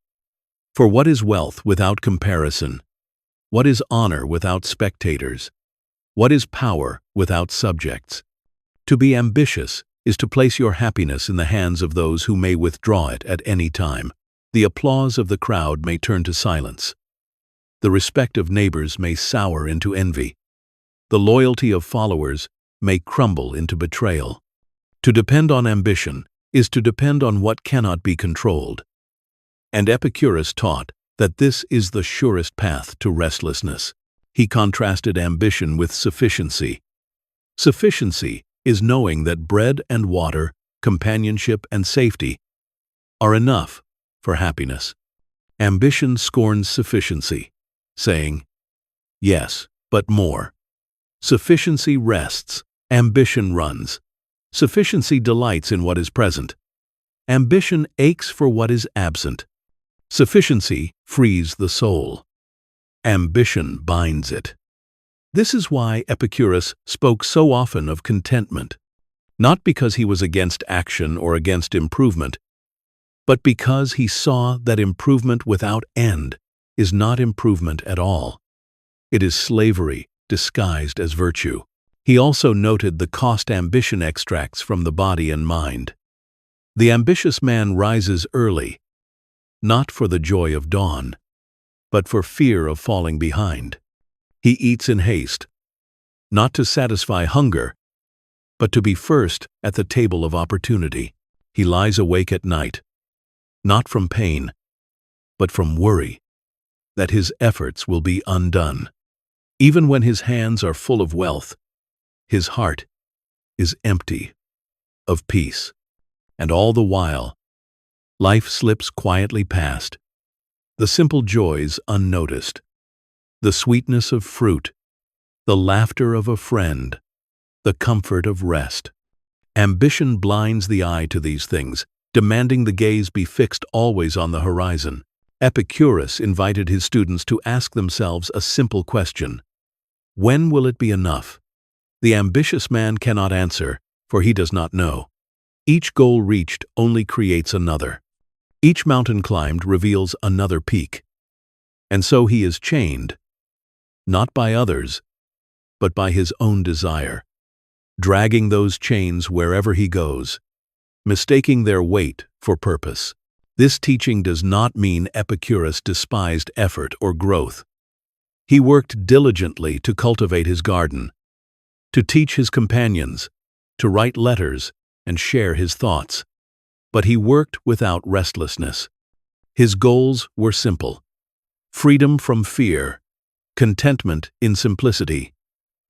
For what is wealth without comparison? What is honor without spectators? What is power without subjects? To be ambitious is to place your happiness in the hands of those who may withdraw it at any time. The applause of the crowd may turn to silence. The respect of neighbors may sour into envy. The loyalty of followers may crumble into betrayal. To depend on ambition is to depend on what cannot be controlled. And Epicurus taught that this is the surest path to restlessness. He contrasted ambition with sufficiency. Sufficiency is knowing that bread and water, companionship and safety are enough for happiness. Ambition scorns sufficiency, saying, "Yes, but more." Sufficiency rests, ambition runs. Sufficiency delights in what is present. Ambition aches for what is absent. Sufficiency frees the soul. Ambition binds it. This is why Epicurus spoke so often of contentment, not because he was against action or against improvement, but because he saw that improvement without end is not improvement at all. It is slavery disguised as virtue. He also noted the cost ambition extracts from the body and mind. The ambitious man rises early, not for the joy of dawn, but for fear of falling behind. He eats in haste, not to satisfy hunger, but to be first at the table of opportunity. He lies awake at night, not from pain, but from worry that his efforts will be undone. Even when his hands are full of wealth, his heart is empty of peace. And all the while, life slips quietly past, the simple joys unnoticed, the sweetness of fruit, the laughter of a friend, the comfort of rest. Ambition blinds the eye to these things, demanding the gaze be fixed always on the horizon. Epicurus invited his students to ask themselves a simple question: when will it be enough? The ambitious man cannot answer, for he does not know. Each goal reached only creates another. Each mountain climbed reveals another peak. And so he is chained, not by others, but by his own desire, dragging those chains wherever he goes, mistaking their weight for purpose. This teaching does not mean Epicurus despised effort or growth. He worked diligently to cultivate his garden, to teach his companions, to write letters and share his thoughts. But he worked without restlessness. His goals were simple: freedom from fear, contentment in simplicity,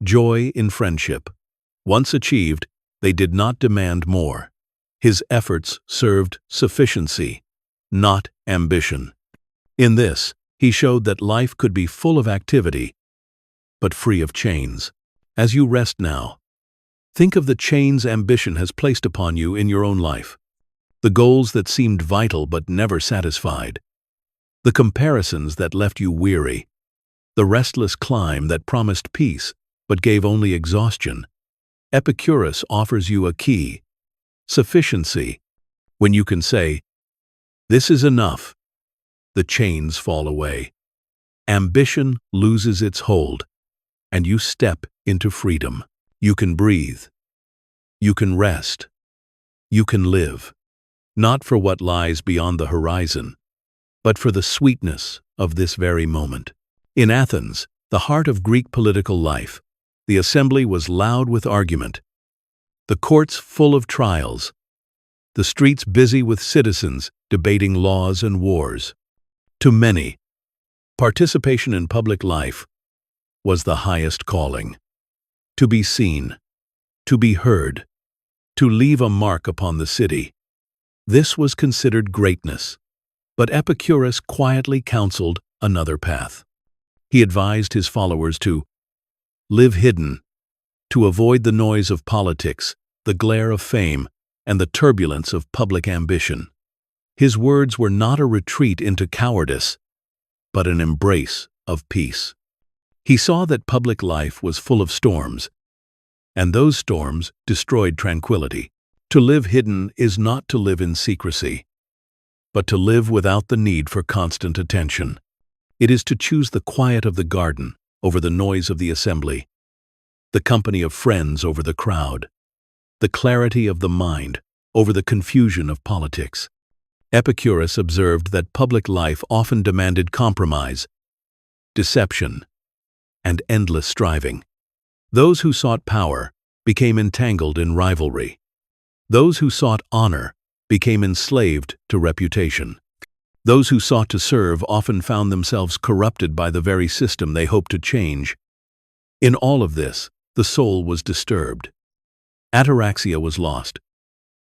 joy in friendship. Once achieved, they did not demand more. His efforts served sufficiency, not ambition. In this, he showed that life could be full of activity, but free of chains. As you rest now, think of the chains ambition has placed upon you in your own life, the goals that seemed vital but never satisfied, the comparisons that left you weary, the restless climb that promised peace but gave only exhaustion. Epicurus offers you a key: sufficiency. When you can say, "This is enough," the chains fall away. Ambition loses its hold, and you step into freedom. You can breathe, You can rest. You can live, not for what lies beyond the horizon, but for the sweetness of this very moment. In Athens, the heart of Greek political life, the assembly was loud with argument, the courts full of trials, the streets busy with citizens debating laws and wars. To many, participation in public life was the highest calling. To be seen, to be heard, to leave a mark upon the city. This was considered greatness, but Epicurus quietly counseled another path. He advised his followers to live hidden, to avoid the noise of politics, the glare of fame, and the turbulence of public ambition. His words were not a retreat into cowardice, but an embrace of peace. He saw that public life was full of storms, and those storms destroyed tranquility. To live hidden is not to live in secrecy, but to live without the need for constant attention. It is to choose the quiet of the garden over the noise of the assembly, the company of friends over the crowd, the clarity of the mind over the confusion of politics. Epicurus observed that public life often demanded compromise, deception, and endless striving. Those who sought power became entangled in rivalry. Those who sought honor became enslaved to reputation. Those who sought to serve often found themselves corrupted by the very system they hoped to change. In all of this, the soul was disturbed. Ataraxia was lost,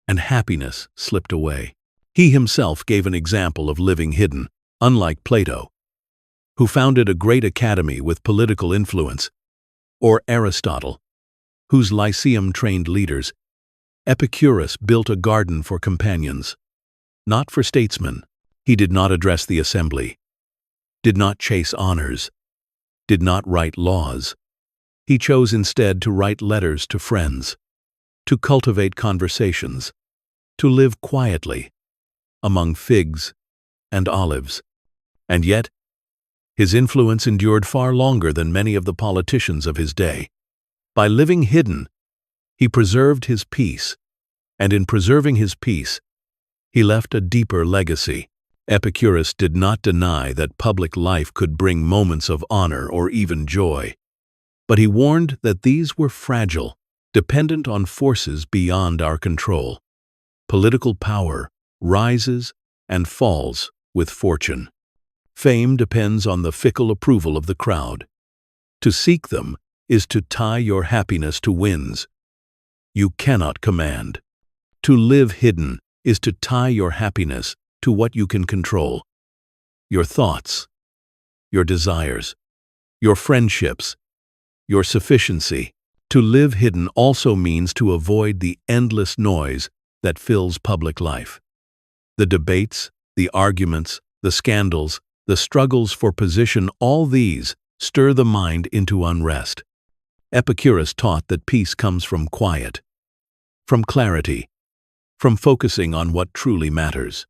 and happiness slipped away. He himself gave an example of living hidden, unlike Plato, who founded a great academy with political influence, or Aristotle, whose lyceum trained leaders. Epicurus built a garden for companions, not for statesmen. He did not address the assembly, did not chase honors, did not write laws. He chose instead to write letters to friends, to cultivate conversations, to live quietly among figs and olives. And yet, his influence endured far longer than many of the politicians of his day. By living hidden, he preserved his peace, and in preserving his peace, he left a deeper legacy. Epicurus did not deny that public life could bring moments of honor or even joy, but he warned that these were fragile, dependent on forces beyond our control. Political power rises and falls with fortune. Fame depends on the fickle approval of the crowd. To seek them is to tie your happiness to winds you cannot command. To live hidden is to tie your happiness to what you can control: your thoughts, your desires, your friendships, your sufficiency. To live hidden also means to avoid the endless noise that fills public life. The debates, the arguments, the scandals, the struggles for position, all these stir the mind into unrest. Epicurus taught that peace comes from quiet, from clarity, from focusing on what truly matters.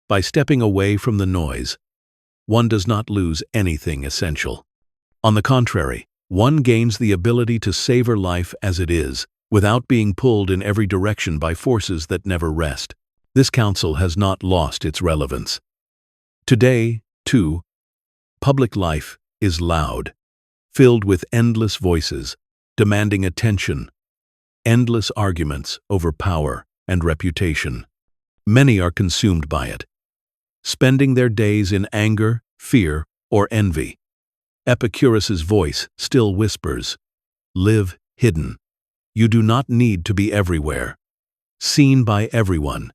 By stepping away from the noise, one does not lose anything essential. On the contrary, one gains the ability to savor life as it is, without being pulled in every direction by forces that never rest. This counsel has not lost its relevance. Today, too, public life is loud, filled with endless voices, demanding attention, endless arguments over power and reputation. Many are consumed by it, spending their days in anger, fear, or envy. Epicurus's voice still whispers, "Live hidden. You do not need to be everywhere, seen by everyone,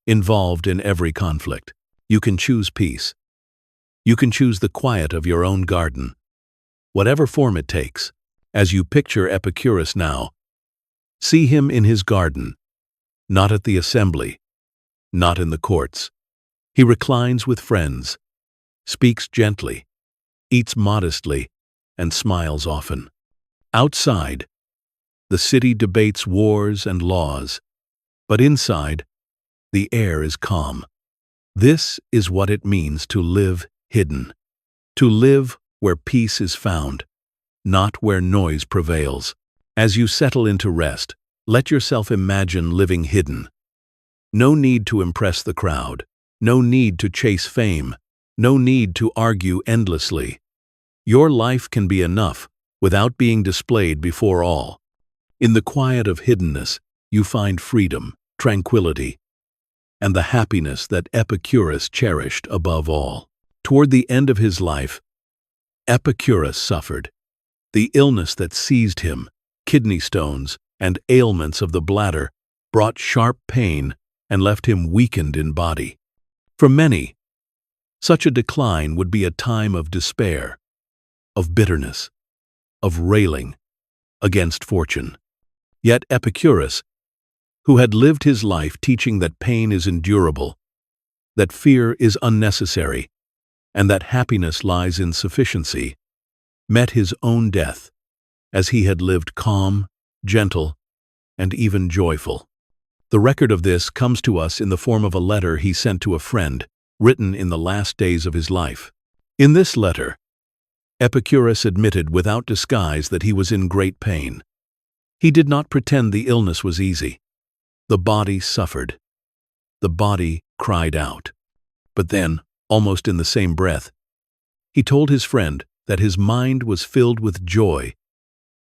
involved in every conflict. You can choose peace. You can choose the quiet of your own garden, whatever form it takes." As you picture Epicurus now, see him in his garden, not at the assembly, not in the courts. He reclines with friends, speaks gently, eats modestly, and smiles often. Outside, the city debates wars and laws, but inside, the air is calm. This is what it means to live hidden, to live where peace is found, not where noise prevails. As you settle into rest, Let yourself imagine living hidden. No need to impress the crowd. No need to chase fame. No need to argue endlessly. Your life can be enough without being displayed before all. In the quiet of hiddenness, you find freedom, tranquility, and the happiness that Epicurus cherished above all. Toward the end of his life, Epicurus suffered. The illness that seized him, kidney stones and ailments of the bladder, brought sharp pain and left him weakened in body. For many, such a decline would be a time of despair, of bitterness, of railing against fortune. Yet Epicurus, who had lived his life teaching that pain is endurable, that fear is unnecessary, and that happiness lies in sufficiency, met his own death as he had lived calm, gentle, and even joyful. The record of this comes to us in the form of a letter he sent to a friend, written in the last days of his life. In this letter, Epicurus admitted without disguise that he was in great pain. He did not pretend the illness was easy. The body suffered. The body cried out. But then, almost in the same breath, he told his friend that his mind was filled with joy.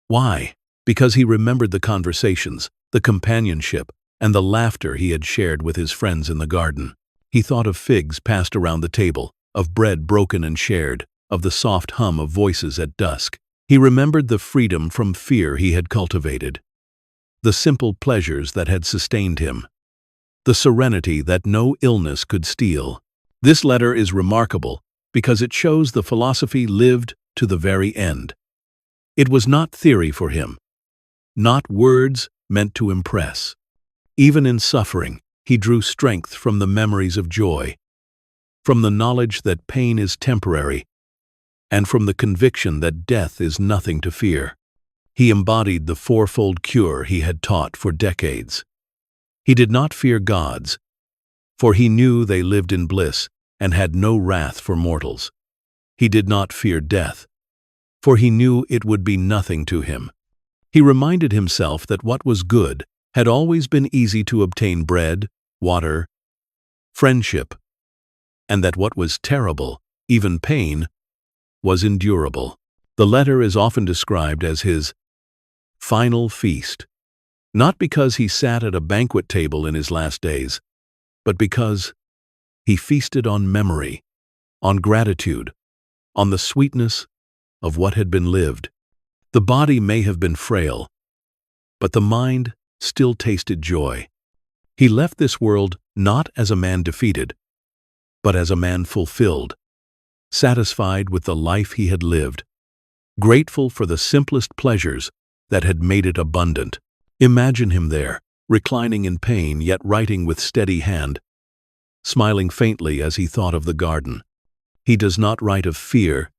Why? Because he remembered the conversations, the companionship, and the laughter he had shared with his friends in the garden. He thought of figs passed around the table, of bread broken and shared, of the soft hum of voices at dusk. He remembered the freedom from fear he had cultivated, the simple pleasures that had sustained him, the serenity that no illness could steal. This letter is remarkable because it shows the philosophy lived to the very end. It was not theory for him, not words meant to impress. Even in suffering, he drew strength from the memories of joy, from the knowledge that pain is temporary, and from the conviction that death is nothing to fear. He embodied the fourfold cure he had taught for decades. He did not fear gods, for he knew they lived in bliss and had no wrath for mortals. He did not fear death, for he knew it would be nothing to him. He reminded himself that what was good had always been easy to obtain: bread, water, friendship, and that what was terrible, even pain, was endurable. The letter is often described as his final feast, not because he sat at a banquet table in his last days, but because he feasted on memory, on gratitude, on the sweetness of what had been lived. The body may have been frail, but the mind still tasted joy. He left this world not as a man defeated, but as a man fulfilled, satisfied with the life he had lived, grateful for the simplest pleasures that had made it abundant. Imagine him there, reclining in pain yet writing with steady hand, smiling faintly as he thought of the garden. He does not write of fear.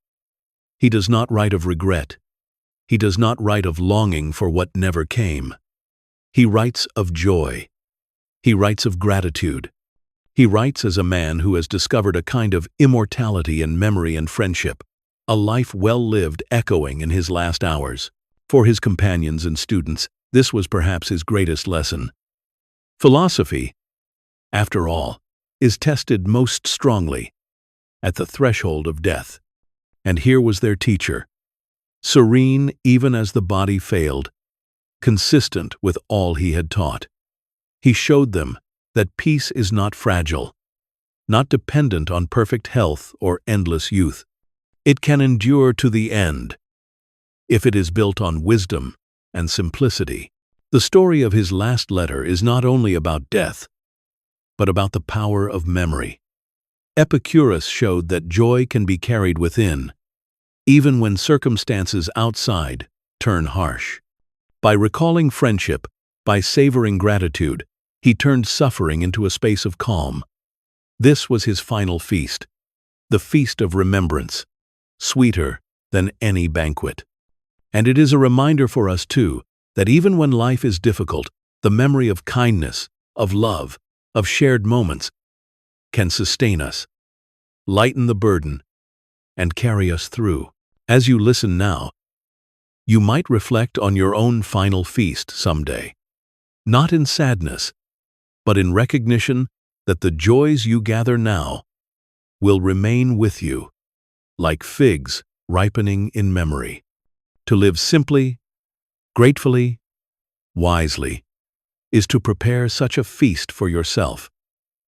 He does not write of regret. He does not write of longing for what never came. He writes of joy. He writes of gratitude. He writes as a man who has discovered a kind of immortality in memory and friendship, a life well lived echoing in his last hours. For his companions and students, this was perhaps his greatest lesson. Philosophy, after all, is tested most strongly at the threshold of death. And here was their teacher, serene even as the body failed, consistent with all he had taught. He showed them that peace is not fragile, not dependent on perfect health or endless youth. It can endure to the end if it is built on wisdom and simplicity. The story of his last letter is not only about death, but about the power of memory. Epicurus showed that joy can be carried within, even when circumstances outside turn harsh. By recalling friendship, by savoring gratitude, he turned suffering into a space of calm. This was his final feast, the feast of remembrance, sweeter than any banquet. And it is a reminder for us, too, that even when life is difficult, the memory of kindness, of love, of shared moments can sustain us, lighten the burden, and carry us through. As you listen now, you might reflect on your own final feast someday. not in sadness, but in recognition that the joys you gather now will remain with you, like figs ripening in memory. To live simply, gratefully, wisely, is to prepare such a feast for yourself,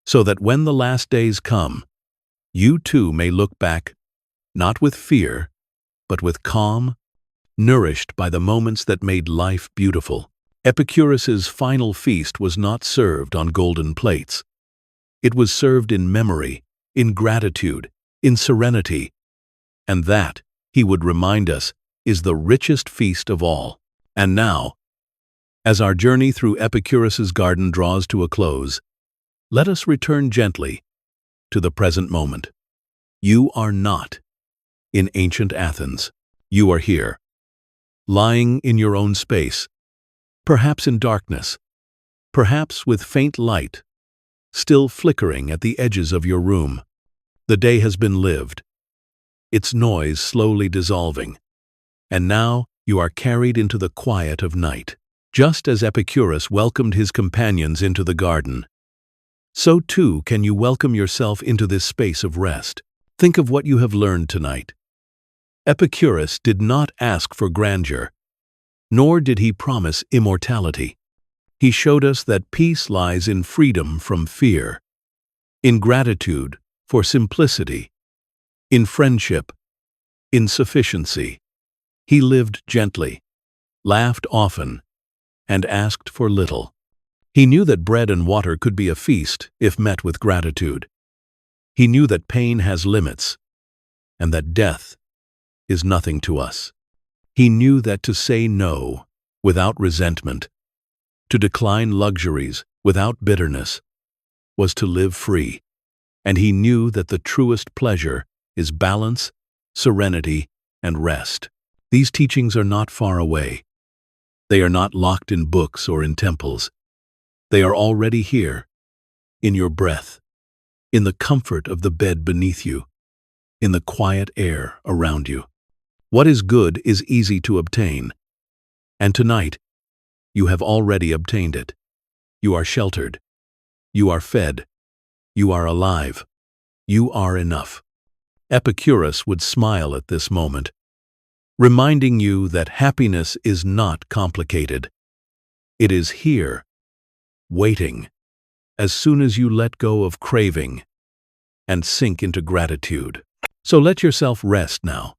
so that when the last days come, you too may look back, not with fear, but with calm, nourished by the moments that made life beautiful. Epicurus's final feast was not served on golden plates. It was served in memory, in gratitude, in serenity, and that, he would remind us, is the richest feast of all. And now, as our journey through Epicurus's garden draws to a close, let us return gently to the present moment. You are not in ancient Athens. You are here, lying in your own space, perhaps in darkness, perhaps with faint light, still flickering at the edges of your room. The day has been lived, its noise slowly dissolving, and now you are carried into the quiet of night. Just as Epicurus welcomed his companions into the garden, so too can you welcome yourself into this space of rest. Think of what you have learned tonight. Epicurus did not ask for grandeur, nor did he promise immortality. He showed us that peace lies in freedom from fear, in gratitude for simplicity, in friendship, in sufficiency. He lived gently, laughed often, and asked for little. He knew that bread and water could be a feast if met with gratitude. He knew that pain has limits, and that death is nothing to us. He knew that to say no without resentment, to decline luxuries without bitterness, was to live free. And he knew that the truest pleasure is balance, serenity, and rest. These teachings are not far away. They are not locked in books or in temples. They are already here, in your breath, in the comfort of the bed beneath you, in the quiet air around you. What is good is easy to obtain, and tonight you have already obtained it. You are sheltered. You are fed. You are alive. You are enough. Epicurus would smile at this moment, reminding you that happiness is not complicated. It is here, waiting, as soon as you let go of craving and sink into gratitude. So let yourself rest now.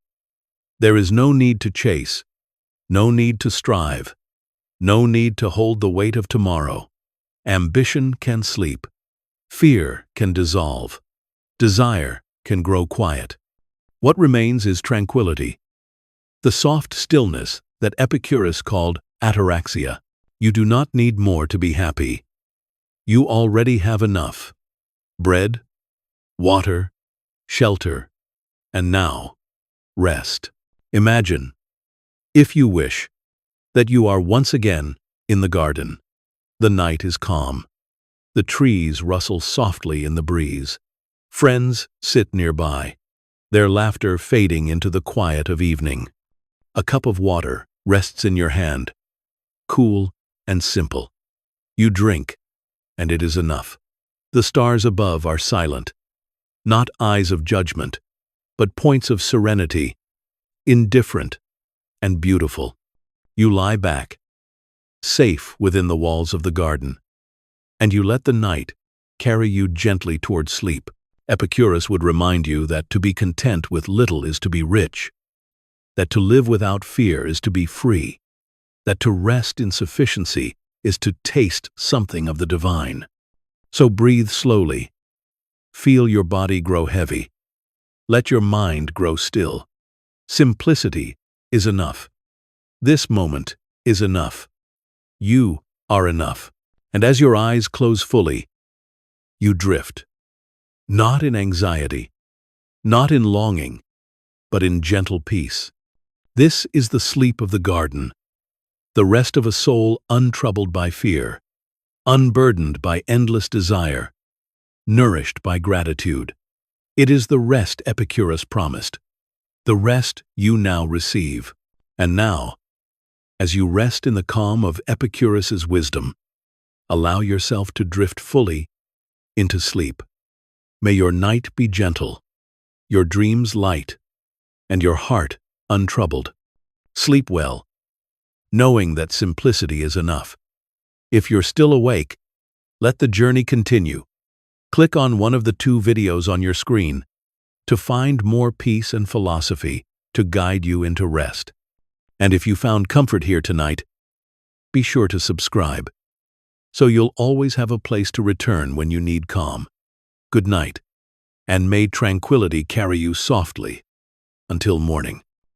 There is no need to chase, no need to strive, no need to hold the weight of tomorrow. Ambition can sleep. Fear can dissolve. Desire can grow quiet. What remains is tranquility, the soft stillness that Epicurus called ataraxia. You do not need more to be happy. You already have enough. Bread, water, shelter, and now, rest. Imagine, if you wish, that you are once again in the garden. The night is calm. The trees rustle softly in the breeze. Friends sit nearby, their laughter fading into the quiet of evening. A cup of water rests in your hand, cool and simple. You drink, and it is enough. The stars above are silent, not eyes of judgment, but points of serenity, indifferent and beautiful. You lie back, safe within the walls of the garden, and you let the night carry you gently toward sleep. Epicurus would remind you that to be content with little is to be rich, that to live without fear is to be free, that to rest in sufficiency is to taste something of the divine. So breathe slowly. Feel your body grow heavy. Let your mind grow still. Simplicity is enough. This moment is enough. You are enough. And as your eyes close fully, you drift. Not in anxiety, not in longing, but in gentle peace. This is the sleep of the garden, the rest of a soul untroubled by fear, unburdened by endless desire, nourished by gratitude. It is the rest Epicurus promised, the rest you now receive. And now, as you rest in the calm of Epicurus's wisdom, Allow yourself to drift fully into sleep. May your night be gentle, your dreams light, and your heart untroubled. Sleep well, knowing that simplicity is enough. If you're still awake, let the journey continue. Click on one of the 2 videos on your screen to find more peace and philosophy to guide you into rest. And if you found comfort here tonight, be sure to subscribe, so you'll always have a place to return when you need calm. Good night, and may tranquility carry you softly until morning.